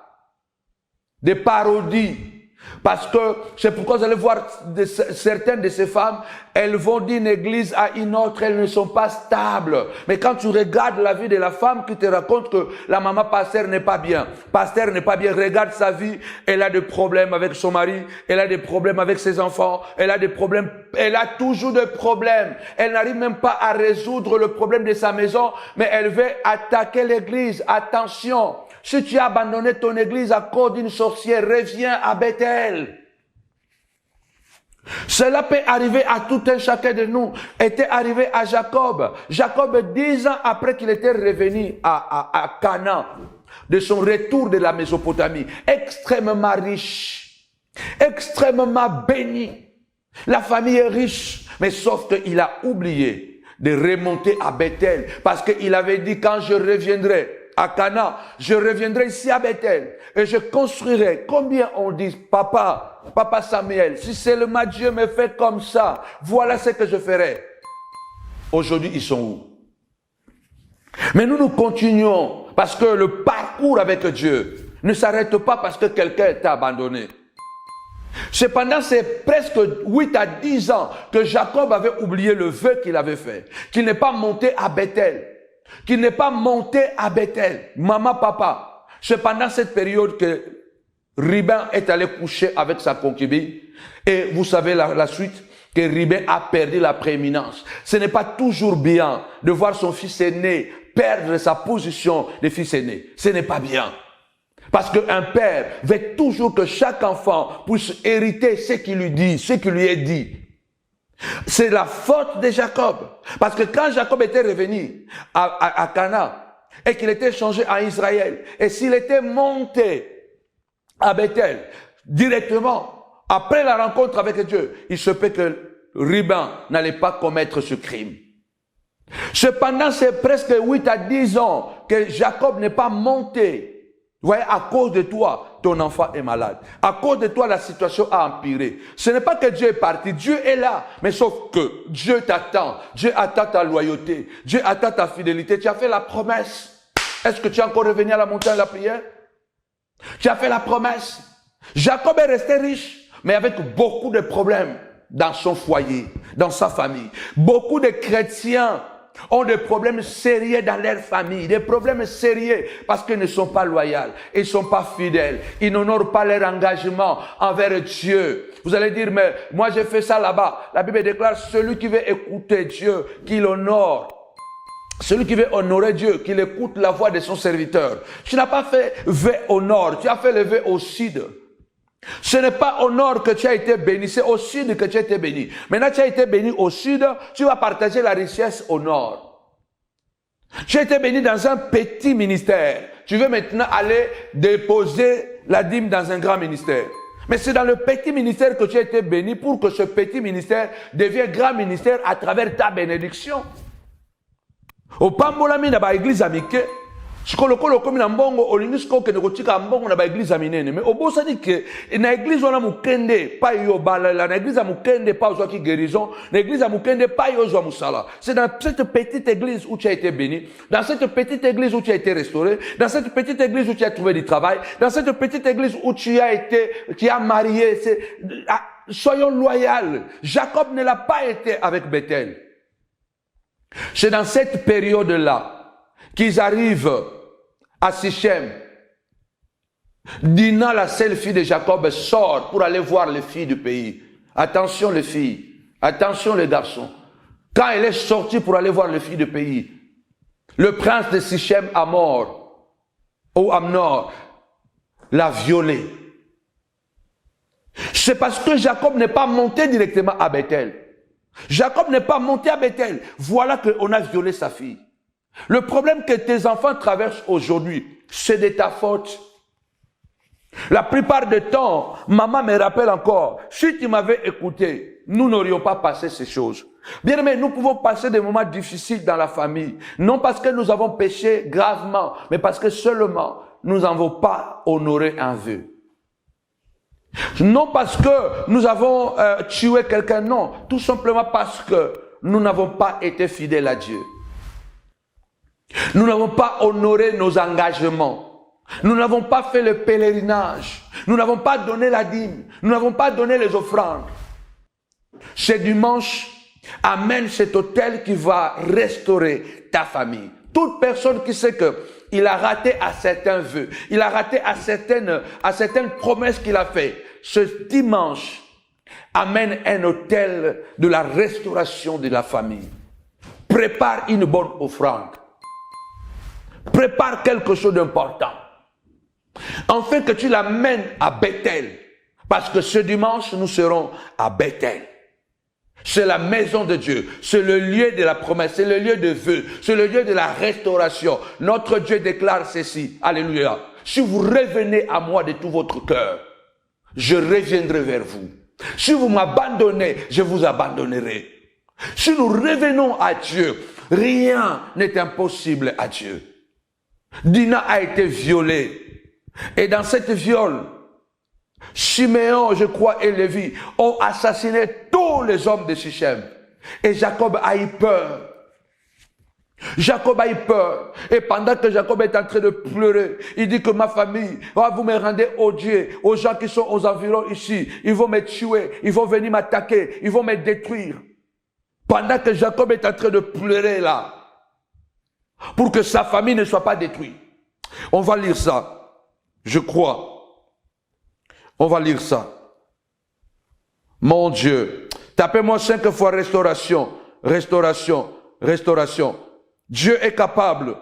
des parodies. Parce que c'est pourquoi vous allez voir certaines de ces femmes, elles vont d'une église à une autre, elles ne sont pas stables. Mais quand tu regardes la vie de la femme qui te raconte que la maman pasteur n'est pas bien, regarde sa vie, elle a des problèmes avec son mari, elle a des problèmes avec ses enfants, elle a des problèmes, elle a toujours des problèmes. Elle n'arrive même pas à résoudre le problème de sa maison, mais elle veut attaquer l'église. Attention! Si tu as abandonné ton église à cause d'une sorcière, reviens à Bethel. Cela peut arriver à tout un chacun de nous. Était arrivé à Jacob. Jacob, 10 ans après qu'il était revenu à Canaan, de son retour de la Mésopotamie, extrêmement riche, extrêmement béni. La famille est riche, mais sauf qu'il a oublié de remonter à Bethel, parce qu'il avait dit, quand je reviendrai à Canaan, je reviendrai ici à Bethel et je construirai. Combien on dit, papa Samuel, si seulement Dieu me fait comme ça, voilà ce que je ferai. Aujourd'hui, ils sont où? Mais nous continuons parce que le parcours avec Dieu ne s'arrête pas parce que quelqu'un t'a abandonné. Cependant, c'est presque 8 à 10 ans que Jacob avait oublié le vœu qu'il avait fait, qu'il n'est pas monté à Bethel. Qu'il n'est pas monté à Bethel, maman, papa. C'est pendant cette période que Ribin est allé coucher avec sa concubine. Et vous savez la suite, que Ribin a perdu la prééminence. Ce n'est pas toujours bien de voir son fils aîné perdre sa position de fils aîné. Ce n'est pas bien. Parce qu'un père veut toujours que chaque enfant puisse hériter ce qu'il lui dit, ce qui lui est dit. C'est la faute de Jacob. Parce que quand Jacob était revenu à Canaan et qu'il était changé en Israël, et s'il était monté à Bethel directement, après la rencontre avec Dieu, il se peut que Ribin n'allait pas commettre ce crime. Cependant, c'est presque 8 à 10 ans que Jacob n'est pas monté. Vous voyez, à cause de toi, ton enfant est malade. À cause de toi, la situation a empiré. Ce n'est pas que Dieu est parti. Dieu est là. Mais sauf que Dieu t'attend. Dieu attend ta loyauté. Dieu attend ta fidélité. Tu as fait la promesse. Est-ce que tu es encore revenu à la montagne de la prière? Tu as fait la promesse. Jacob est resté riche, mais avec beaucoup de problèmes dans son foyer, dans sa famille. Beaucoup de chrétiens ont des problèmes sérieux dans leur famille, des problèmes sérieux parce qu'ils ne sont pas loyaux, ils ne sont pas fidèles, ils n'honorent pas leur engagement envers Dieu. Vous allez dire, mais moi j'ai fait ça là-bas. La Bible déclare, celui qui veut écouter Dieu, qu'il honore. Celui qui veut honorer Dieu, qu'il écoute la voix de son serviteur. Tu n'as pas fait vœu au nord, tu as fait le vœu au sud. Ce n'est pas au nord que tu as été béni, c'est au sud que tu as été béni. Maintenant, tu as été béni au sud, tu vas partager la richesse au nord. Tu as été béni dans un petit ministère. Tu veux maintenant aller déposer la dîme dans un grand ministère. Mais c'est dans le petit ministère que tu as été béni pour que ce petit ministère devienne grand ministère à travers ta bénédiction. Au pambolami na ba église amike, sikolokolo komi na mbongo olingisko ke nekotika mbongo na ba église aminene. Mais obosa dit que na église wana mukende pa yo balala, na église mukende pa ozwa ki guérison, na église mukende pa yo ozwa musala. C'est dans cette petite église où tu as été béni, dans cette petite église où tu as été restauré, dans cette petite église où tu as trouvé du travail, dans cette petite église où tu as marié. Soyons loyaux. Jacob ne l'a pas été avec Bethel. C'est dans cette période-là qu'ils arrivent à Sichem. Dina, la seule fille de Jacob, sort pour aller voir les filles du pays. Attention les filles, attention les garçons. Quand elle est sortie pour aller voir les filles du pays, le prince de Sichem Amor, ou Amnor, l'a violée. C'est parce que Jacob n'est pas monté directement à Bethel. Jacob n'est pas monté à Bethel. Voilà qu'on a violé sa fille. Le problème que tes enfants traversent aujourd'hui, c'est de ta faute. La plupart du temps, maman me rappelle encore, si tu m'avais écouté, nous n'aurions pas passé ces choses. Bien aimé, nous pouvons passer des moments difficiles dans la famille, non parce que nous avons péché gravement, mais parce que seulement nous n'avons pas honoré un vœu. Non parce que nous avons tué quelqu'un, non. Tout simplement parce que nous n'avons pas été fidèles à Dieu. Nous n'avons pas honoré nos engagements. Nous n'avons pas fait le pèlerinage. Nous n'avons pas donné la dîme. Nous n'avons pas donné les offrandes. Ce dimanche, amène cet autel qui va restaurer ta famille. Toute personne qui sait que il a raté à certains vœux, il a raté à certaines promesses qu'il a fait. Ce dimanche, amène un autel de la restauration de la famille. Prépare une bonne offrande. Prépare quelque chose d'important. Enfin que tu l'amènes à Bethel. Parce que ce dimanche, nous serons à Bethel. C'est la maison de Dieu, c'est le lieu de la promesse, c'est le lieu de vœux, c'est le lieu de la restauration. Notre Dieu déclare ceci, alléluia. Si vous revenez à moi de tout votre cœur, je reviendrai vers vous. Si vous m'abandonnez, je vous abandonnerai. Si nous revenons à Dieu, rien n'est impossible à Dieu. Dina a été violée. Et dans cette viol, Siméon, je crois, et Lévi ont assassiné tous les hommes de Sichem. Et Jacob a eu peur. Jacob a eu peur. Et pendant que Jacob est en train de pleurer, il dit que ma famille, vous me rendez odieux aux gens qui sont aux environs ici. Ils vont me tuer, ils vont venir m'attaquer, ils vont me détruire. Pendant que Jacob est en train de pleurer là, pour que sa famille ne soit pas détruite. On va lire ça, je crois. On va lire ça. Mon Dieu. Tapez-moi 5 fois restauration, restauration, restauration. Dieu est capable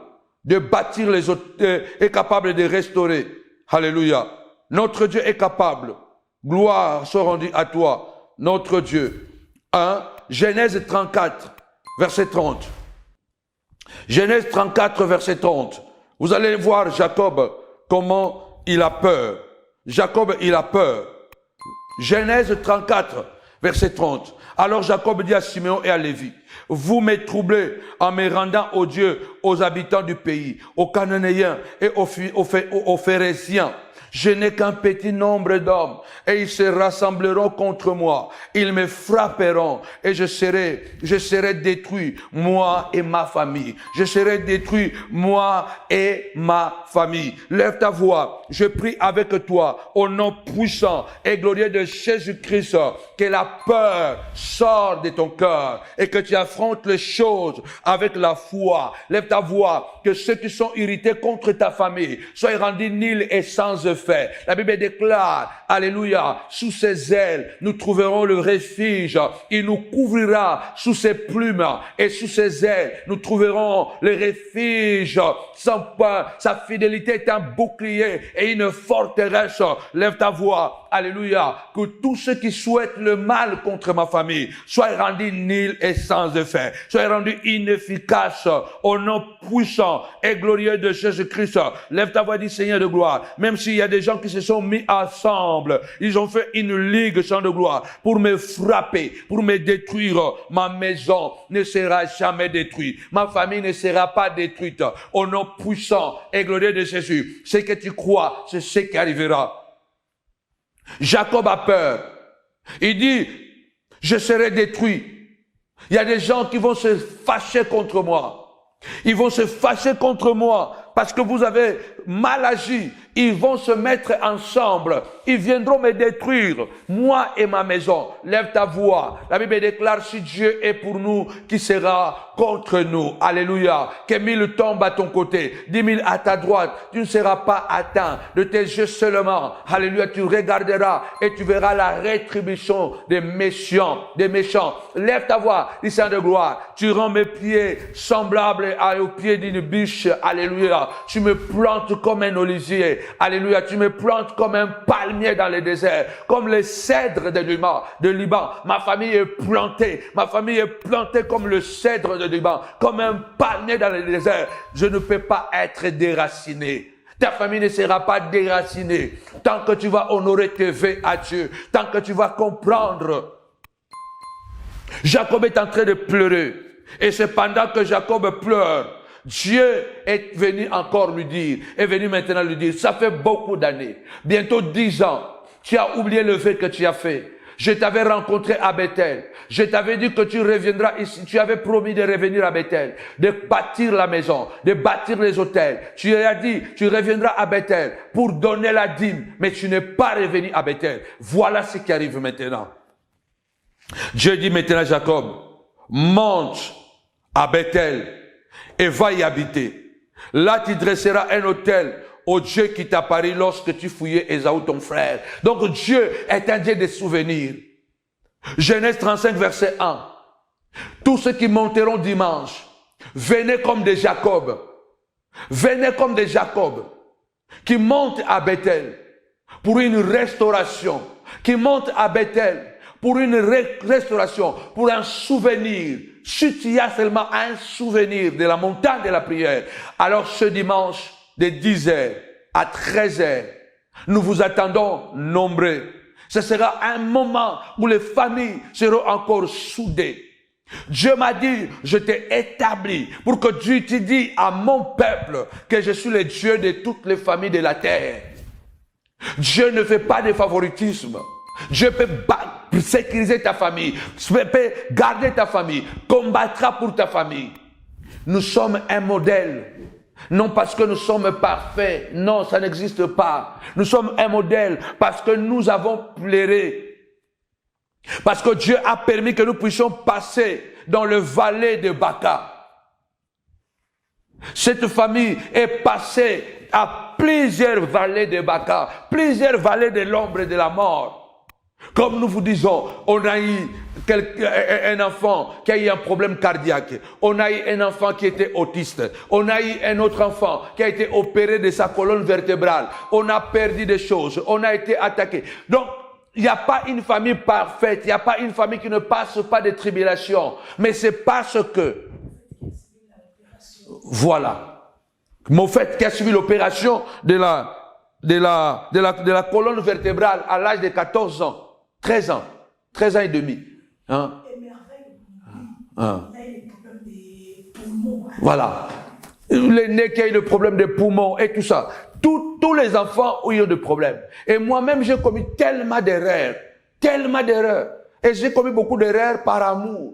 de bâtir les autres, est capable de restaurer. Alléluia. Notre Dieu est capable. Gloire soit rendue à toi, notre Dieu. 1. Genèse 34, verset 30. Genèse 34, verset 30. Vous allez voir Jacob, comment il a peur. Jacob, il a peur. Genèse 34, verset 30. Alors Jacob dit à Siméon et à Lévi, vous me troublez en me rendant odieux aux habitants du pays, aux Cananéens et aux Phéréziens. Je n'ai qu'un petit nombre d'hommes et ils se rassembleront contre moi. Ils me frapperont et je serai détruit, moi et ma famille. Je serai détruit, moi et ma famille. Lève ta voix, je prie avec toi au nom puissant et glorieux de Jésus-Christ, que la peur sorte de ton cœur et que tu affrontes les choses avec la foi. Lève ta voix, que ceux qui sont irrités contre ta famille soient rendus nuls et sans effet. La Bible déclare, alléluia, sous ses ailes, nous trouverons le refuge. Il nous couvrira sous ses plumes et sous ses ailes, nous trouverons le refuge. Sa fidélité est un bouclier et une forteresse. Lève ta voix, alléluia, que tous ceux qui souhaitent le mal contre ma famille soient rendus nuls et sans effet, soient rendus inefficaces au nom puissant et glorieux de Jésus-Christ. Lève ta voix, dit Seigneur de gloire, même s'il y a a des gens qui se sont mis ensemble. Ils ont fait une ligue, chant de gloire, pour me frapper, pour me détruire. Ma maison ne sera jamais détruite. Ma famille ne sera pas détruite. Au nom puissant et glorieux de Jésus. Ce que tu crois, c'est ce qui arrivera. Jacob a peur. Il dit, je serai détruit. Il y a des gens qui vont se fâcher contre moi. Ils vont se fâcher contre moi parce que vous avez mal agi. Ils vont se mettre ensemble. Ils viendront me détruire, moi et ma maison. Lève ta voix. La Bible déclare, si Dieu est pour nous, qui sera contre nous? Alléluia. Que 1000 tombent à ton côté, 10 000 à ta droite. Tu ne seras pas atteint de tes yeux seulement. Alléluia. Tu regarderas et tu verras la rétribution des méchants. Lève ta voix, dis Saint de gloire. Tu rends mes pieds semblables aux pieds d'une biche. Alléluia. Tu me plantes comme un olivier. Alléluia. Tu me plantes comme un palmier dans le désert, comme les cèdres de Liban. Ma famille est plantée. Ma famille est plantée comme le cèdre de Liban, comme un palmier dans le désert. Je ne peux pas être déraciné. Ta famille ne sera pas déracinée tant que tu vas honorer tes vœux à Dieu, tant que tu vas comprendre. Jacob est en train de pleurer. Et c'est pendant que Jacob pleure, Dieu est venu encore lui dire, est venu maintenant lui dire, ça fait beaucoup d'années, bientôt 10 ans, tu as oublié le vœu que tu as fait. Je t'avais rencontré à Bethel. Je t'avais dit que tu reviendras ici. Tu avais promis de revenir à Bethel, de bâtir la maison, de bâtir les hôtels. Tu as dit, tu reviendras à Bethel pour donner la dîme, mais tu n'es pas revenu à Bethel. Voilà ce qui arrive maintenant. Dieu dit maintenant à Jacob, monte à Bethel et va y habiter. Là, tu dresseras un autel au Dieu qui t'apparut lorsque tu fouillais Ésaü ton frère. Donc Dieu est un Dieu des souvenirs. Genèse 35 verset 1. Tous ceux qui monteront dimanche, venez comme des Jacob. Venez comme des Jacob qui montent à Bethel pour une restauration. Qui montent à Bethel pour une restauration, pour un souvenir. Si tu as seulement un souvenir de la montagne de la prière, alors ce dimanche, de 10h à 13h, nous vous attendons nombreux. Ce sera un moment où les familles seront encore soudées. Dieu m'a dit, je t'ai établi pour que Dieu te dise à mon peuple que je suis le Dieu de toutes les familles de la terre. Dieu ne fait pas de favoritisme. Dieu peut sécuriser ta famille, peut garder ta famille, combattra pour ta famille. Nous sommes un modèle. Non parce que nous sommes parfaits. Non, ça n'existe pas. Nous sommes un modèle parce que nous avons pleuré. Parce que Dieu a permis que nous puissions passer dans le vallée de Baca. Cette famille est passée à plusieurs vallées de Baca, plusieurs vallées de l'ombre et de la mort. Comme nous vous disons, on a eu un enfant qui a eu un problème cardiaque. On a eu un enfant qui était autiste. On a eu un autre enfant qui a été opéré de sa colonne vertébrale. On a perdu des choses. On a été attaqué. Donc, il n'y a pas une famille parfaite. Il n'y a pas une famille qui ne passe pas de tribulations. Mais c'est parce que... Voilà. Moffett qui a suivi l'opération de la colonne vertébrale à l'âge de 14 ans. 13 ans et demi. Hein? Voilà. L'aîné qui a eu le problème des poumons et tout ça. Tous les enfants ont eu des problèmes. Et moi-même, j'ai commis tellement d'erreurs. Et j'ai commis beaucoup d'erreurs par amour.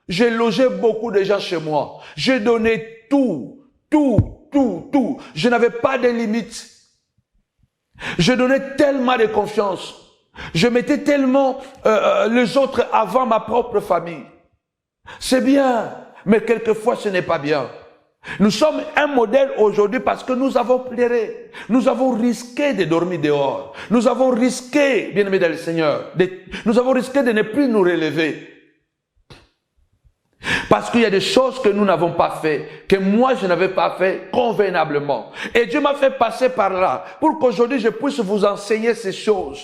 J'ai logé beaucoup de gens chez moi. J'ai donné tout. Je n'avais pas de limites. Je donnais tellement de confiance. Je mettais tellement les autres avant ma propre famille. C'est bien, mais quelquefois ce n'est pas bien. Nous sommes un modèle aujourd'hui parce que nous avons pleuré. Nous avons risqué de dormir dehors. Nous avons risqué, bien-aimés dans le Seigneur, nous avons risqué de ne plus nous relever. Parce qu'il y a des choses que nous n'avons pas fait, que moi je n'avais pas fait convenablement. Et Dieu m'a fait passer par là pour qu'aujourd'hui je puisse vous enseigner ces choses.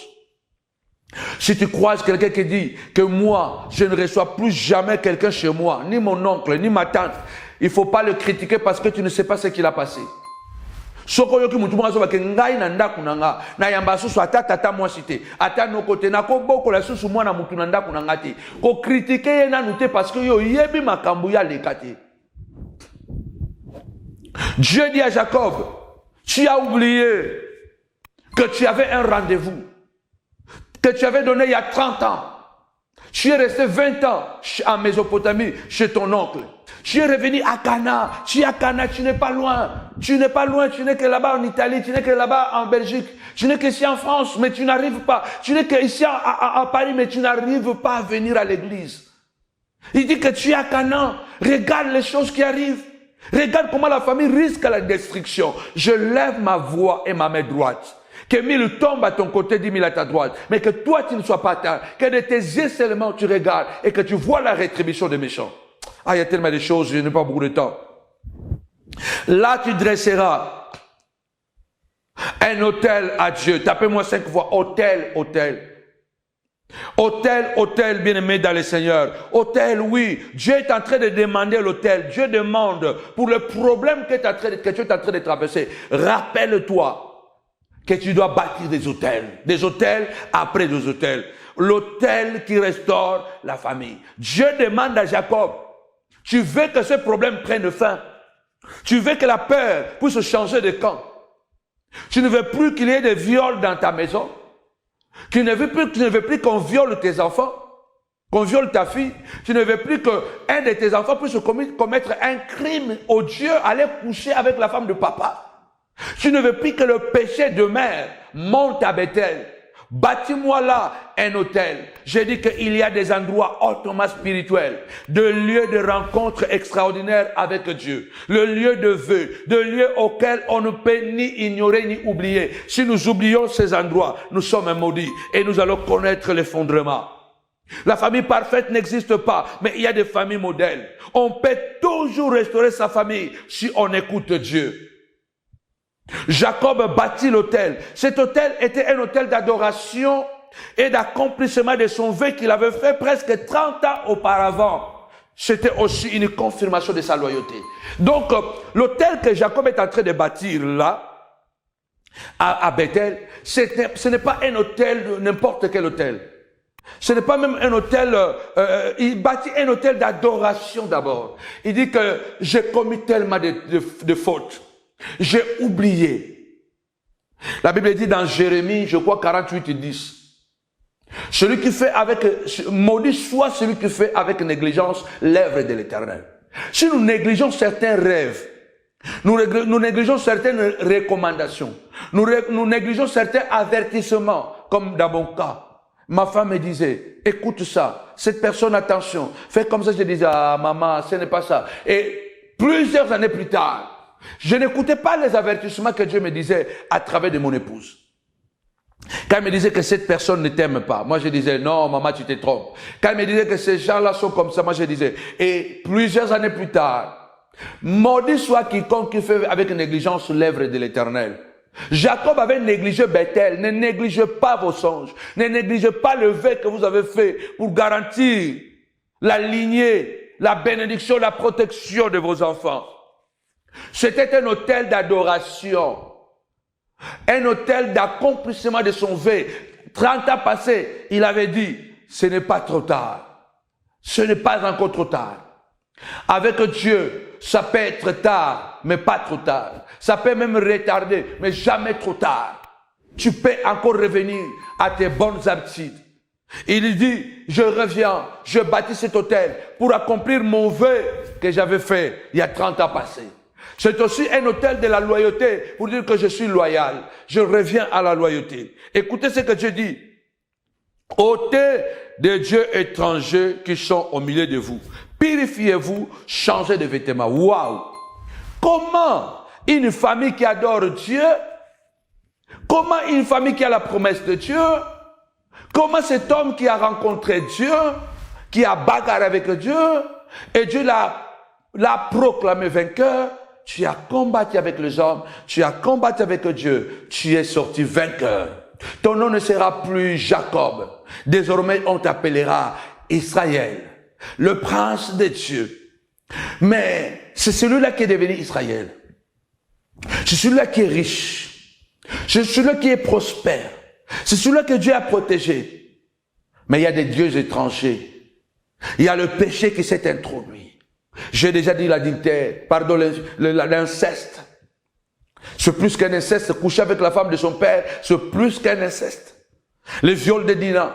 Si tu croises quelqu'un qui dit que moi, je ne reçois plus jamais quelqu'un chez moi, ni mon oncle, ni ma tante, il ne faut pas le critiquer parce que tu ne sais pas ce qu'il a passé. Soko yoki mutu mwa soba ke ngai na ndaku na nga na yamba susu ata tata mwasi te ata nokote na ko boko la susu mwana mutu na ndaku na nga te ko critiquer ye nanu te parce que yo yebi makambu ya leka te. Dieu dit à Jacob, tu as oublié que tu avais un rendez-vous que tu avais donné il y a 30 ans. Tu es resté 20 ans en Mésopotamie chez ton oncle. Tu es revenu à Cana. Tu es à Cana, tu n'es pas loin. Tu n'es pas loin, tu n'es que là-bas en Italie, tu n'es que là-bas en Belgique. Tu n'es qu'ici en France, mais tu n'arrives pas. Tu n'es qu'ici à Paris, mais tu n'arrives pas à venir à l'église. Il dit que tu es à Cana. Regarde les choses qui arrivent. Regarde comment la famille risque la destruction. Je lève ma voix et ma main droite. Que 1000 tombent à ton côté, 10 000 à ta droite. Mais que toi, tu ne sois pas atteint. Que de tes yeux seulement tu regardes et que tu vois la rétribution des méchants. Ah, il y a tellement de choses, je n'ai pas beaucoup de temps. Là, tu dresseras un autel à Dieu. Tapez-moi 5 fois. Autel, autel. Autel, autel, bien-aimé dans le Seigneur. Autel, oui. Dieu est en train de demander l'autel. Dieu demande pour le problème que tu es en train de traverser. Rappelle-toi que tu dois bâtir des autels après des autels. L'autel qui restaure la famille. Dieu demande à Jacob, tu veux que ce problème prenne fin. Tu veux que la peur puisse changer de camp. Tu ne veux plus qu'il y ait des viols dans ta maison. Tu ne veux plus qu'on viole tes enfants, qu'on viole ta fille. Tu ne veux plus qu'un de tes enfants puisse commettre un crime odieux, aller coucher avec la femme de papa. Tu ne veux plus que le péché de mère monte à Bethel. Bâtis-moi là un hôtel. J'ai dit qu'il y a des endroits hautement spirituels, de lieux de rencontre extraordinaires avec Dieu, le lieu de vœux, de lieux auxquels on ne peut ni ignorer ni oublier. Si nous oublions ces endroits, nous sommes maudits et nous allons connaître l'effondrement. La famille parfaite n'existe pas, mais il y a des familles modèles. On peut toujours restaurer sa famille si on écoute Dieu. Jacob bâtit l'autel. Cet autel était un autel d'adoration et d'accomplissement de son vœu qu'il avait fait presque 30 ans auparavant. C'était aussi une confirmation de sa loyauté. Donc, l'autel que Jacob est en train de bâtir là, à Bethel, ce n'est pas un autel, n'importe quel autel. Ce n'est pas même un autel, il bâtit un autel d'adoration d'abord. Il dit que j'ai commis tellement de fautes. J'ai oublié. La Bible dit dans Jérémie, je crois 48 et 10. Celui qui fait maudit soit celui qui fait avec négligence l'œuvre de l'Éternel. Si nous négligeons certains rêves, nous négligeons certaines recommandations, nous négligeons certains avertissements, comme dans mon cas. Ma femme me disait, écoute ça, cette personne, attention, fais comme ça. Je disais, ah maman, ce n'est pas ça. Et plusieurs années plus tard, je n'écoutais pas les avertissements que Dieu me disait à travers de mon épouse. Quand elle me disait que cette personne ne t'aime pas, moi je disais, non maman, tu te trompes. Quand elle me disait que ces gens-là sont comme ça, moi je disais, et plusieurs années plus tard, maudit soit quiconque qui fait avec négligence l'œuvre de l'Éternel. Jacob avait négligé Bethel. Ne négligez pas vos songes. Ne négligez pas le vœu que vous avez fait pour garantir la lignée, la bénédiction, la protection de vos enfants. C'était un autel d'adoration, un autel d'accomplissement de son vœu. 30 ans passés, il avait dit, ce n'est pas trop tard. Ce n'est pas encore trop tard. Avec Dieu, ça peut être tard, mais pas trop tard. Ça peut même retarder, mais jamais trop tard. Tu peux encore revenir à tes bonnes habitudes. Il dit, je reviens, je bâtis cet autel pour accomplir mon vœu que j'avais fait il y a 30 ans passés. C'est aussi un autel de la loyauté pour dire que je suis loyal. Je reviens à la loyauté. Écoutez ce que Dieu dit. Ôtez des dieux étrangers qui sont au milieu de vous. Purifiez-vous, changez de vêtements. Waouh! Comment une famille qui adore Dieu, comment une famille qui a la promesse de Dieu, comment cet homme qui a rencontré Dieu, qui a bagarré avec Dieu, et Dieu l'a proclamé vainqueur, tu as combattu avec les hommes, tu as combattu avec Dieu, tu es sorti vainqueur. Ton nom ne sera plus Jacob. Désormais, on t'appellera Israël, le prince de Dieu. Mais c'est celui-là qui est devenu Israël. C'est celui-là qui est riche. C'est celui-là qui est prospère. C'est celui-là que Dieu a protégé. Mais il y a des dieux étrangers. Il y a le péché qui s'est introduit. J'ai déjà dit l'adultère, pardon, l'inceste. C'est plus qu'un inceste. Coucher avec la femme de son père, c'est plus qu'un inceste. Les viols de Dinah.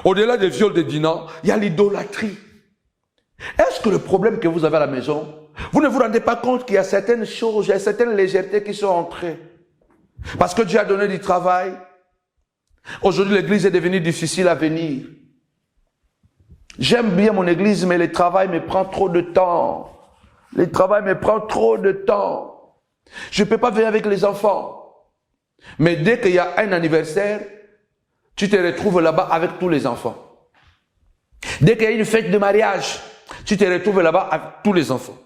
Au-delà des viols de Dinah, il y a l'idolâtrie. Est-ce que le problème que vous avez à la maison, vous ne vous rendez pas compte qu'il y a certaines choses, il y a certaines légèretés qui sont entrées? Parce que Dieu a donné du travail. Aujourd'hui, l'église est devenue difficile à venir. J'aime bien mon église, mais le travail me prend trop de temps. Le travail me prend trop de temps. Je ne peux pas venir avec les enfants. Mais dès qu'il y a un anniversaire, tu te retrouves là-bas avec tous les enfants. Dès qu'il y a une fête de mariage, tu te retrouves là-bas avec tous les enfants.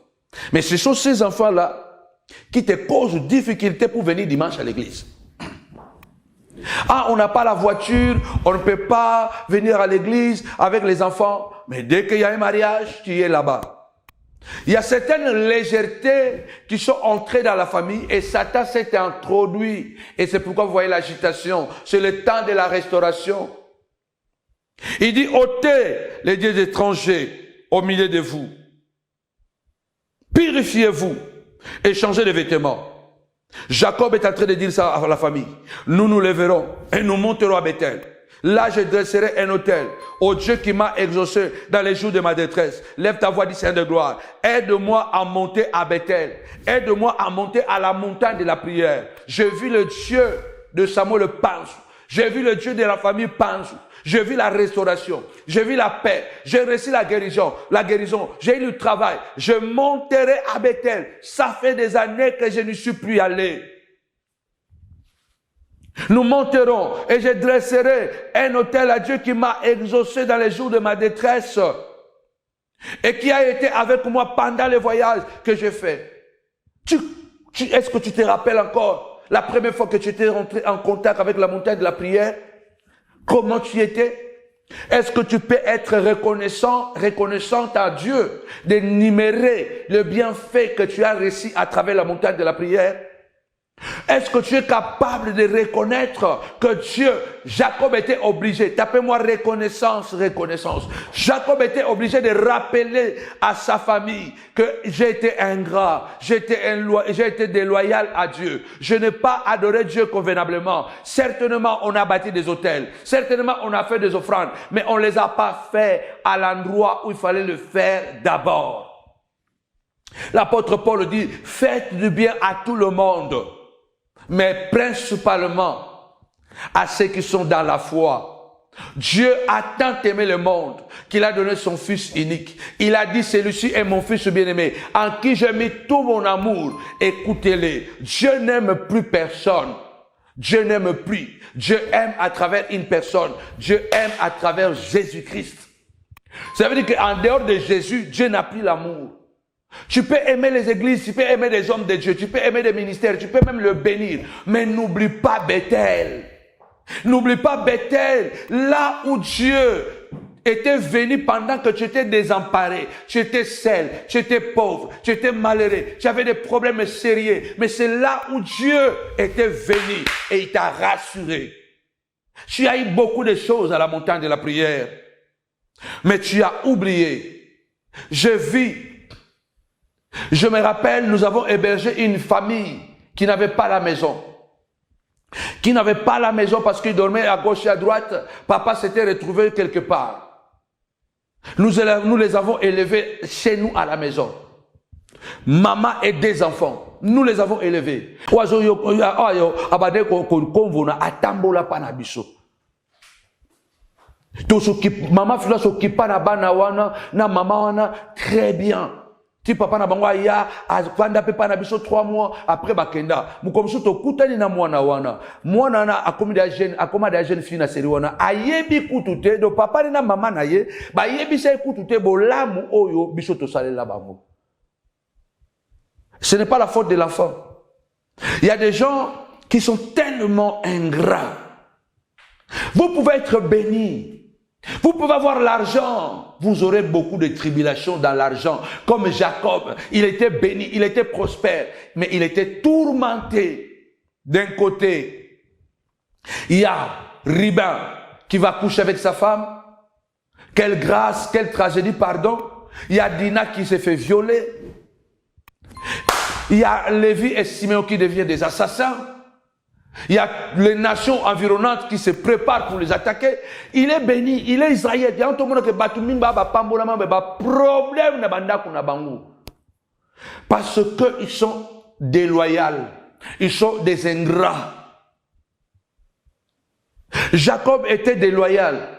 Mais ce sont ces enfants-là qui te causent difficulté pour venir dimanche à l'église. Ah, on n'a pas la voiture, on ne peut pas venir à l'église avec les enfants. Mais dès qu'il y a un mariage, tu es là-bas. Il y a certaines légèretés qui sont entrées dans la famille et Satan s'est introduit. Et c'est pourquoi vous voyez l'agitation. C'est le temps de la restauration. Il dit, ôtez les dieux étrangers au milieu de vous. Purifiez-vous et changez de vêtements. Jacob est en train de dire ça à la famille. Nous nous lèverons et nous monterons à Bethel. Là, je dresserai un autel au Dieu qui m'a exaucé dans les jours de ma détresse. Lève ta voix, dit Seigneur de gloire. Aide-moi à monter à Bethel. Aide-moi à monter à la montagne de la prière. J'ai vu le Dieu de Samuel Pansou. J'ai vu le Dieu de la famille Pansou. J'ai vu la restauration. J'ai vu la paix. J'ai reçu la guérison. J'ai eu le travail. Je monterai à Bethel. Ça fait des années que je ne suis plus allé. Nous monterons et je dresserai un autel à Dieu qui m'a exaucé dans les jours de ma détresse et qui a été avec moi pendant les voyages que j'ai fait. Est-ce que tu te rappelles encore la première fois que tu étais rentré en contact avec la montagne de la prière? Comment tu étais? Est-ce que tu peux être reconnaissante à Dieu d'énumérer le bienfait que tu as reçu à travers la montagne de la prière? Est-ce que tu es capable de reconnaître que Dieu, Jacob était obligé, tapez-moi reconnaissance. Jacob était obligé de rappeler à sa famille que j'ai été ingrat, j'ai été déloyal à Dieu. Je n'ai pas adoré Dieu convenablement. Certainement, on a bâti des autels. Certainement, on a fait des offrandes. Mais on ne les a pas fait à l'endroit où il fallait le faire d'abord. L'apôtre Paul dit, faites du bien à tout le monde, mais principalement à ceux qui sont dans la foi. Dieu a tant aimé le monde qu'il a donné son Fils unique. Il a dit, celui-ci est mon Fils bien-aimé, en qui j'ai mis tout mon amour. Écoutez-les. Dieu n'aime plus personne. Dieu n'aime plus. Dieu aime à travers une personne. Dieu aime à travers Jésus-Christ. Ça veut dire qu'en dehors de Jésus, Dieu n'a plus l'amour. Tu peux aimer les églises, tu peux aimer les hommes de Dieu, tu peux aimer des ministères, tu peux même le bénir. Mais n'oublie pas Bethel. N'oublie pas Bethel, là où Dieu était venu pendant que tu étais désemparé, tu étais seul, tu étais pauvre, tu étais malheureux, tu avais des problèmes sérieux. Mais c'est là où Dieu était venu et il t'a rassuré. Tu as eu beaucoup de choses à la montagne de la prière, mais tu as oublié. Je me rappelle, nous avons hébergé une famille qui n'avait pas la maison. Qui n'avait pas la maison parce qu'il dormait à gauche et à droite. Papa s'était retrouvé quelque part. Nous les avons élevés chez nous à la maison. Maman et des enfants. Nous les avons élevés. Maman s'occupe na bana wana, na maman wana, très bien. Si papa na bango ya avanda pe pa na biso 3 mois après bakenda mukomso to kutani na mwana wana na akomida jeune fille na seri wana ayebi kutute do papa na mama na ye ba yebi se kutute bolamu oyo biso to salela bango. Ce n'est pas la faute de l'enfant. Il y a des gens qui sont tellement ingrats. Vous pouvez être bénis Vous pouvez avoir l'argent, vous aurez beaucoup de tribulations dans l'argent. Comme Jacob, il était béni, il était prospère, mais il était tourmenté. D'un côté, il y a Ribin qui va coucher avec sa femme. Quelle grâce, quelle tragédie, pardon. Il y a Dina qui s'est fait violer. Il y a Lévi et Siméon qui deviennent des assassins. Il y a les nations environnantes qui se préparent pour les attaquer. Il est béni, il est Israël. Il y a un monde qui problème. Parce qu'ils sont déloyaux. Ils sont des ingrats. Jacob était déloyal.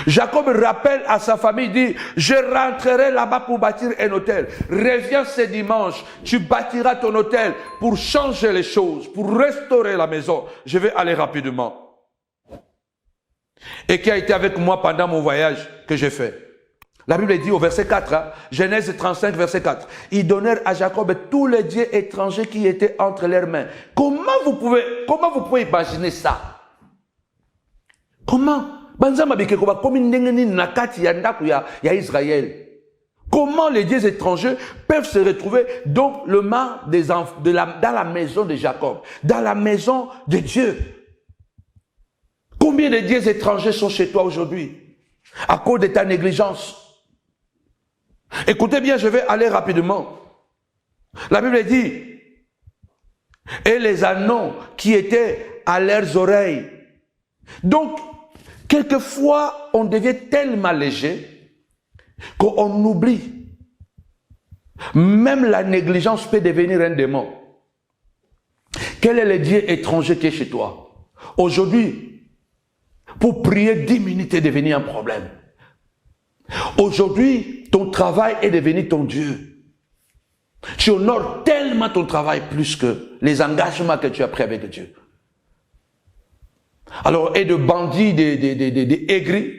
Jacob rappelle à sa famille, dit, je rentrerai là-bas pour bâtir un hôtel. Reviens ce dimanche, tu bâtiras ton hôtel pour changer les choses, pour restaurer la maison. Je vais aller rapidement. Et qui a été avec moi pendant mon voyage que j'ai fait. La Bible dit au verset 4, hein, Genèse 35, verset 4, ils donnèrent à Jacob tous les dieux étrangers qui étaient entre leurs mains. Comment vous pouvez imaginer ça? Comment? Comment les dieux étrangers peuvent se retrouver dans le main dans la maison de Jacob, dans la maison de Dieu? Combien de dieux étrangers sont chez toi aujourd'hui à cause de ta négligence? Écoutez bien, je vais aller rapidement. La Bible dit, et les anneaux qui étaient à leurs oreilles. Donc, quelquefois, on devient tellement léger qu'on oublie. Même la négligence peut devenir un démon. Quel est le Dieu étranger qui est chez toi? Aujourd'hui, pour prier 10 minutes est devenu un problème. Aujourd'hui, ton travail est devenu ton Dieu. Tu honores tellement ton travail plus que les engagements que tu as pris avec Dieu. Alors, et de bandits, des aigris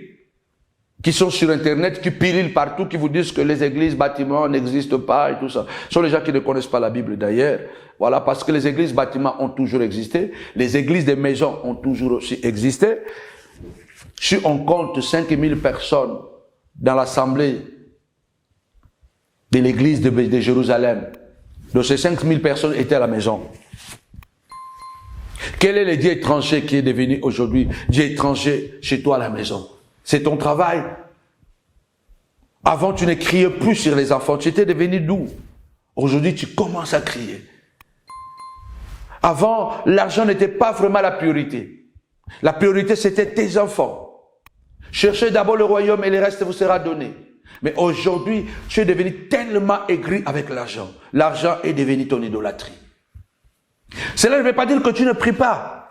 qui sont sur Internet, qui pilulent partout, qui vous disent que les églises, bâtiments n'existent pas et tout ça. Ce sont les gens qui ne connaissent pas la Bible d'ailleurs. Voilà, parce que les églises, bâtiments ont toujours existé. Les églises des maisons ont toujours aussi existé. Si on compte 5000 personnes dans l'assemblée de l'église de Jérusalem, de ces 5000 personnes étaient à la maison. Quel est le Dieu étranger qui est devenu aujourd'hui Dieu étranger chez toi à la maison? C'est ton travail. Avant, tu ne criais plus sur les enfants. Tu étais devenu doux. Aujourd'hui, tu commences à crier. Avant, l'argent n'était pas vraiment la priorité. La priorité, c'était tes enfants. Cherchez d'abord le royaume et le reste vous sera donné. Mais aujourd'hui, tu es devenu tellement aigri avec l'argent. L'argent est devenu ton idolâtrie. Cela ne veut pas dire que tu ne pries pas.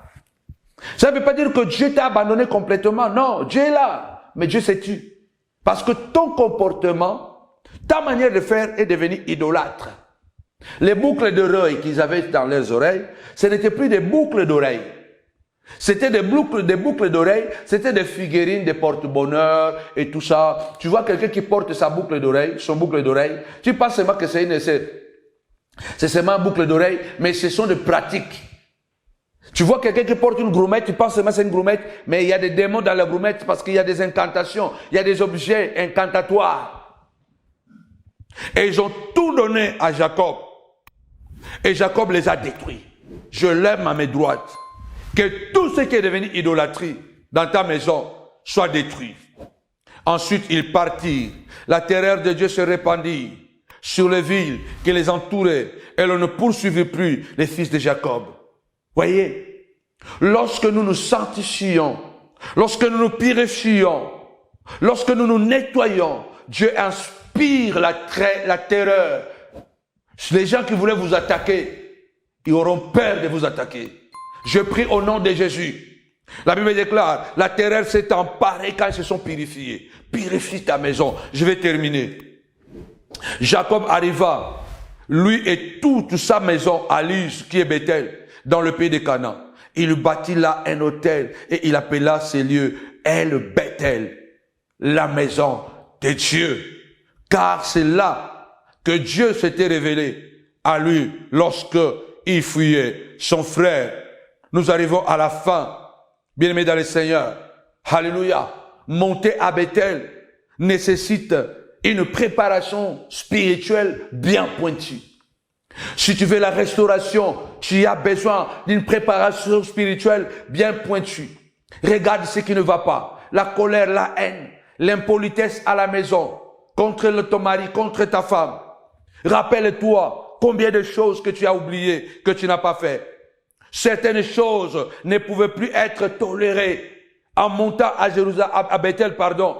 Ça ne veut pas dire que Dieu t'a abandonné complètement. Non, Dieu est là, mais Dieu s'est tu. Parce que ton comportement, ta manière de faire est devenue idolâtre. Les boucles d'oreilles qu'ils avaient dans leurs oreilles, ce n'étaient plus des boucles d'oreilles. C'était des boucles d'oreilles, c'était des figurines, des porte-bonheur et tout ça. Tu vois quelqu'un qui porte sa boucle d'oreille, son boucle d'oreille, tu penses seulement que c'est seulement une boucle d'oreille, mais ce sont des pratiques. Tu vois quelqu'un qui porte une gourmette, tu penses seulement que c'est une gourmette, mais il y a des démons dans la gourmette parce qu'il y a des incantations, il y a des objets incantatoires. Et ils ont tout donné à Jacob. Et Jacob les a détruits. Je lève ma main droite. Que tout ce qui est devenu idolâtrie dans ta maison soit détruit. Ensuite, ils partirent. La terreur de Dieu se répandit sur les villes qui les entouraient et l'on ne poursuivit plus les fils de Jacob. Voyez, lorsque nous nous sanctifions, lorsque nous nous purifions, lorsque nous nous nettoyons, Dieu inspire la terreur. Les gens qui voulaient vous attaquer, ils auront peur de vous attaquer. Je prie au nom de Jésus. La Bible déclare, la terreur s'est emparée quand ils se sont purifiés. Purifie ta maison. Je vais terminer. Jacob arriva, lui et toute sa maison à Luz, qui est Bethel, dans le pays de Canaan. Il bâtit là un hôtel et il appela ces lieux El Bethel, la maison de Dieu. Car c'est là que Dieu s'était révélé à lui lorsque il fuyait son frère. Nous arrivons à la fin, bien-aimés dans le Seigneur. Alléluia. monter à Bethel nécessite une préparation spirituelle bien pointue. Si tu veux la restauration, tu as besoin d'une préparation spirituelle bien pointue. Regarde ce qui ne va pas. La colère, la haine, l'impolitesse à la maison, contre ton mari, contre ta femme. Rappelle-toi combien de choses que tu as oubliées, que tu n'as pas fait. Certaines choses ne pouvaient plus être tolérées. En montant à Jérusalem, à Bethel, pardon,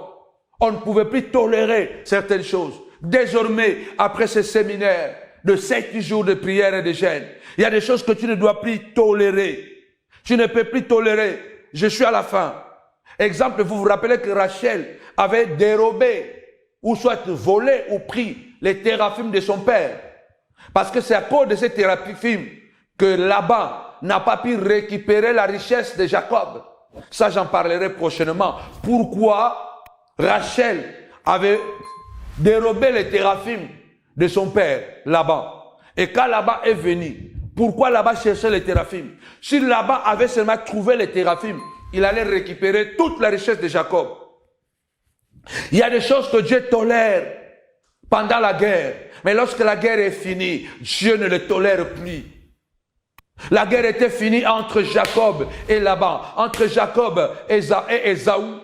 on ne pouvait plus tolérer certaines choses. Désormais, après ce séminaire de 7 jours de prière et de jeûne, il y a des choses que tu ne dois plus tolérer. Tu ne peux plus tolérer. Je suis à la fin. Exemple, vous vous rappelez que Rachel avait dérobé, ou soit volé ou pris les téraphimes de son père. Parce que c'est à cause de ces téraphimes que Laban n'a pas pu récupérer la richesse de Jacob. Ça, j'en parlerai prochainement. Pourquoi Rachel avait dérobé les téraphimes de son père, Laban. Et quand Laban est venu, pourquoi Laban cherchait les téraphimes? Si Laban avait seulement trouvé les téraphimes, il allait récupérer toute la richesse de Jacob. Il y a des choses que Dieu tolère pendant la guerre. Mais lorsque la guerre est finie, Dieu ne les tolère plus. La guerre était finie entre Jacob et Laban, entre Jacob et Ésaü.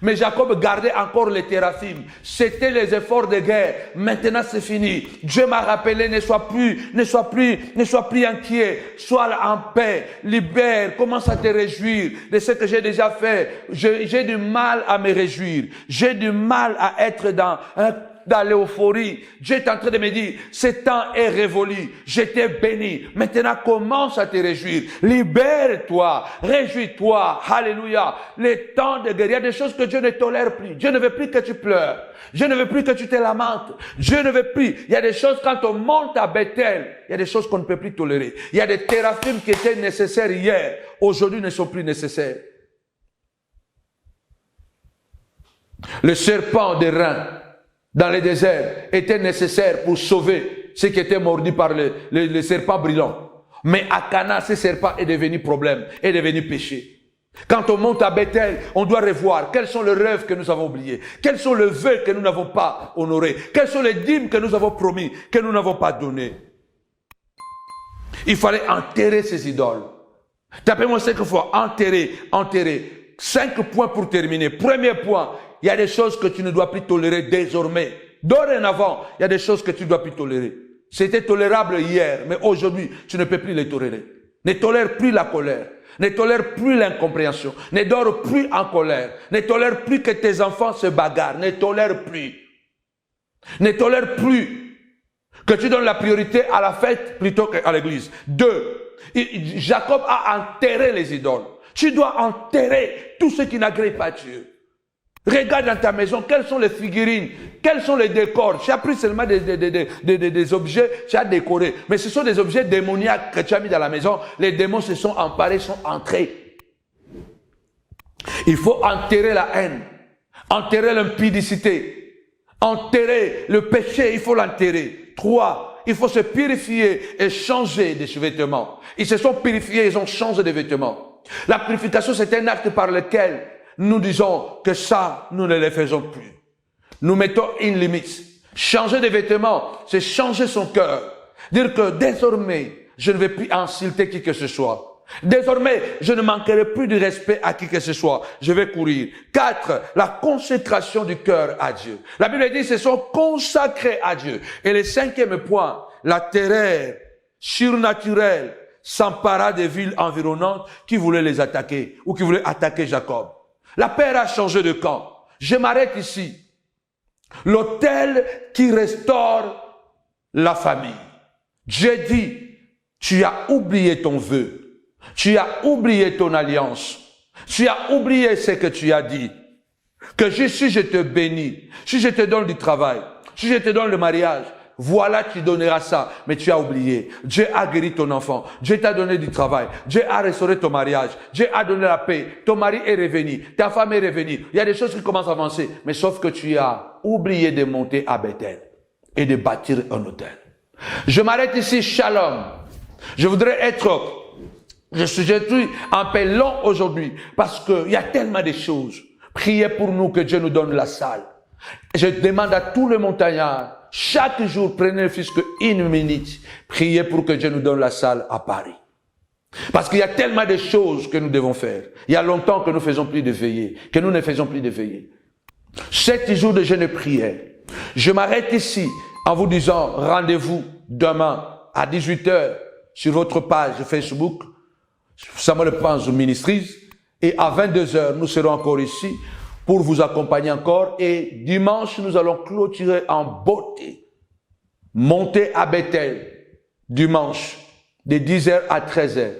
Mais Jacob gardait encore les téraphimes. C'était les efforts de guerre. Maintenant c'est fini. Dieu m'a rappelé, ne sois plus inquiet. Sois en paix, libère, commence à te réjouir de ce que j'ai déjà fait. J'ai du mal à me réjouir. J'ai du mal à être dans l'euphorie. Dieu est en train de me dire, ce temps est révolu, je t'ai béni. Maintenant, commence à te réjouir. Libère-toi, réjouis-toi. Alléluia. Les temps de guerre, il y a des choses que Dieu ne tolère plus. Dieu ne veut plus que tu pleures. Dieu ne veut plus que tu te lamentes. Dieu ne veut plus. Il y a des choses, quand on monte à Bethel, il y a des choses qu'on ne peut plus tolérer. Il y a des téraphimes qui étaient nécessaires hier, aujourd'hui ne sont plus nécessaires. Le serpent des reins dans le désert était nécessaire pour sauver ceux qui étaient mordus par les serpents brillants. Mais à Cana, ce serpent est devenu problème, est devenu péché. Quand on monte à Bethel, on doit revoir quels sont les rêves que nous avons oubliés, quels sont les vœux que nous n'avons pas honorés, quels sont les dîmes que nous avons promis, que nous n'avons pas donnés. Il fallait enterrer ces idoles. Tapez-moi 5 fois, enterrer. 5 points pour terminer. Premier point, il y a des choses que tu ne dois plus tolérer désormais. Dorénavant, il y a des choses que tu ne dois plus tolérer. C'était tolérable hier, mais aujourd'hui, tu ne peux plus les tolérer. Ne tolère plus la colère. Ne tolère plus l'incompréhension. Ne dors plus en colère. Ne tolère plus que tes enfants se bagarrent. Ne tolère plus. Ne tolère plus que tu donnes la priorité à la fête plutôt qu'à l'église. 2. Jacob a enterré les idoles. Tu dois enterrer tout ce qui n'agrée pas Dieu. Regarde dans ta maison, quelles sont les figurines, quels sont les décors. Tu as pris seulement des objets, tu as décoré. Mais ce sont des objets démoniaques que tu as mis dans la maison. Les démons se sont emparés, sont entrés. Il faut enterrer la haine, enterrer l'impudicité, enterrer le péché, il faut l'enterrer. 3. Il faut se purifier et changer de vêtements. Ils se sont purifiés, ils ont changé de vêtements. La purification, c'est un acte par lequel nous disons que ça, nous ne le faisons plus. Nous mettons une limite. Changer de vêtements, c'est changer son cœur. Dire que désormais, je ne vais plus insulter qui que ce soit. Désormais, je ne manquerai plus de respect à qui que ce soit. Je vais courir. 4. La consécration du cœur à Dieu. La Bible dit, se sont consacrés à Dieu. Et le 5e point, la terreur surnaturelle s'empara des villes environnantes qui voulaient les attaquer ou qui voulaient attaquer Jacob. La paix a changé de camp. Je m'arrête ici. L'autel qui restaure la famille. Dieu dit, tu as oublié ton vœu. Tu as oublié ton alliance. Tu as oublié ce que tu as dit. Que si je te bénis, si je te donne du travail, si je te donne le mariage, voilà, tu donneras ça. Mais tu as oublié. Dieu a guéri ton enfant. Dieu t'a donné du travail. Dieu a restauré ton mariage. Dieu a donné la paix. Ton mari est revenu. Ta femme est revenue. Il y a des choses qui commencent à avancer. Mais sauf que tu as oublié de monter à Bethel et de bâtir un hôtel. Je m'arrête ici. Shalom. Je voudrais je suis un peu long aujourd'hui parce qu'il y a tellement de choses. Priez pour nous que Dieu nous donne la salle. Je demande à tous les montagnards, chaque jour, prenez ne fût-ce qu'une minute, priez pour que Dieu nous donne la salle à Paris. Parce qu'il y a tellement de choses que nous devons faire. Il y a longtemps que nous faisons plus de veillées, que nous ne faisons plus de veillées. 7 jours de jeûne et prière. Je m'arrête ici en vous disant rendez-vous demain à 18h sur votre page Facebook, Samuel Panzo Ministries, et à 22h, nous serons encore ici pour vous accompagner encore. Et dimanche, nous allons clôturer en beauté. Monter à Bethel, dimanche, de 10h à 13h.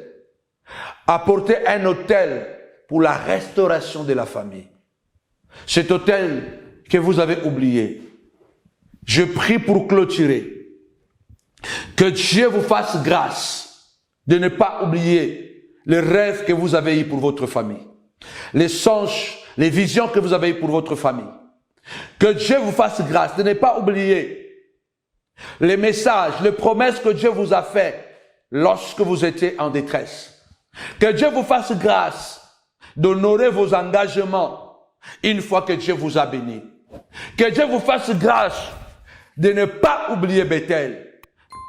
Apporter un hôtel pour la restauration de la famille. Cet hôtel que vous avez oublié. Je prie pour clôturer. Que Dieu vous fasse grâce de ne pas oublier les rêves que vous avez eus pour votre famille. Les songes, les visions que vous avez eues pour votre famille. Que Dieu vous fasse grâce de ne pas oublier les messages, les promesses que Dieu vous a faites lorsque vous étiez en détresse. Que Dieu vous fasse grâce d'honorer vos engagements une fois que Dieu vous a béni. Que Dieu vous fasse grâce de ne pas oublier Bethel,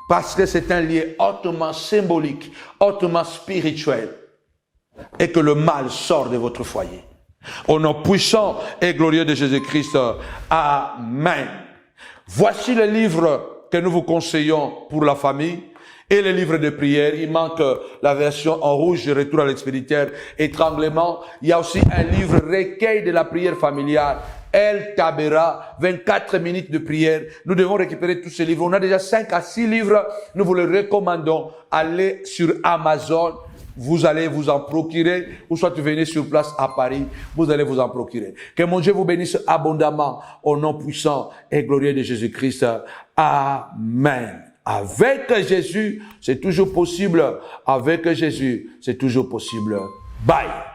parce que c'est un lieu hautement symbolique, hautement spirituel, et que le mal sort de votre foyer. Au nom puissant et glorieux de Jésus-Christ, Amen. Voici le livre que nous vous conseillons pour la famille. Et les livres de prière, il manque la version en rouge, Retour à l'expéditeur, Étranglement. Il y a aussi un livre, Recueil de la prière familiale, El Tabera, 24 minutes de prière. Nous devons récupérer tous ces livres. On a déjà 5 à 6 livres. Nous vous les recommandons. Allez sur Amazon. Vous allez vous en procurer. Ou soit venez sur place à Paris. Vous allez vous en procurer. Que mon Dieu vous bénisse abondamment au nom puissant et glorieux de Jésus-Christ. Amen. Avec Jésus, c'est toujours possible. Avec Jésus, c'est toujours possible. Bye.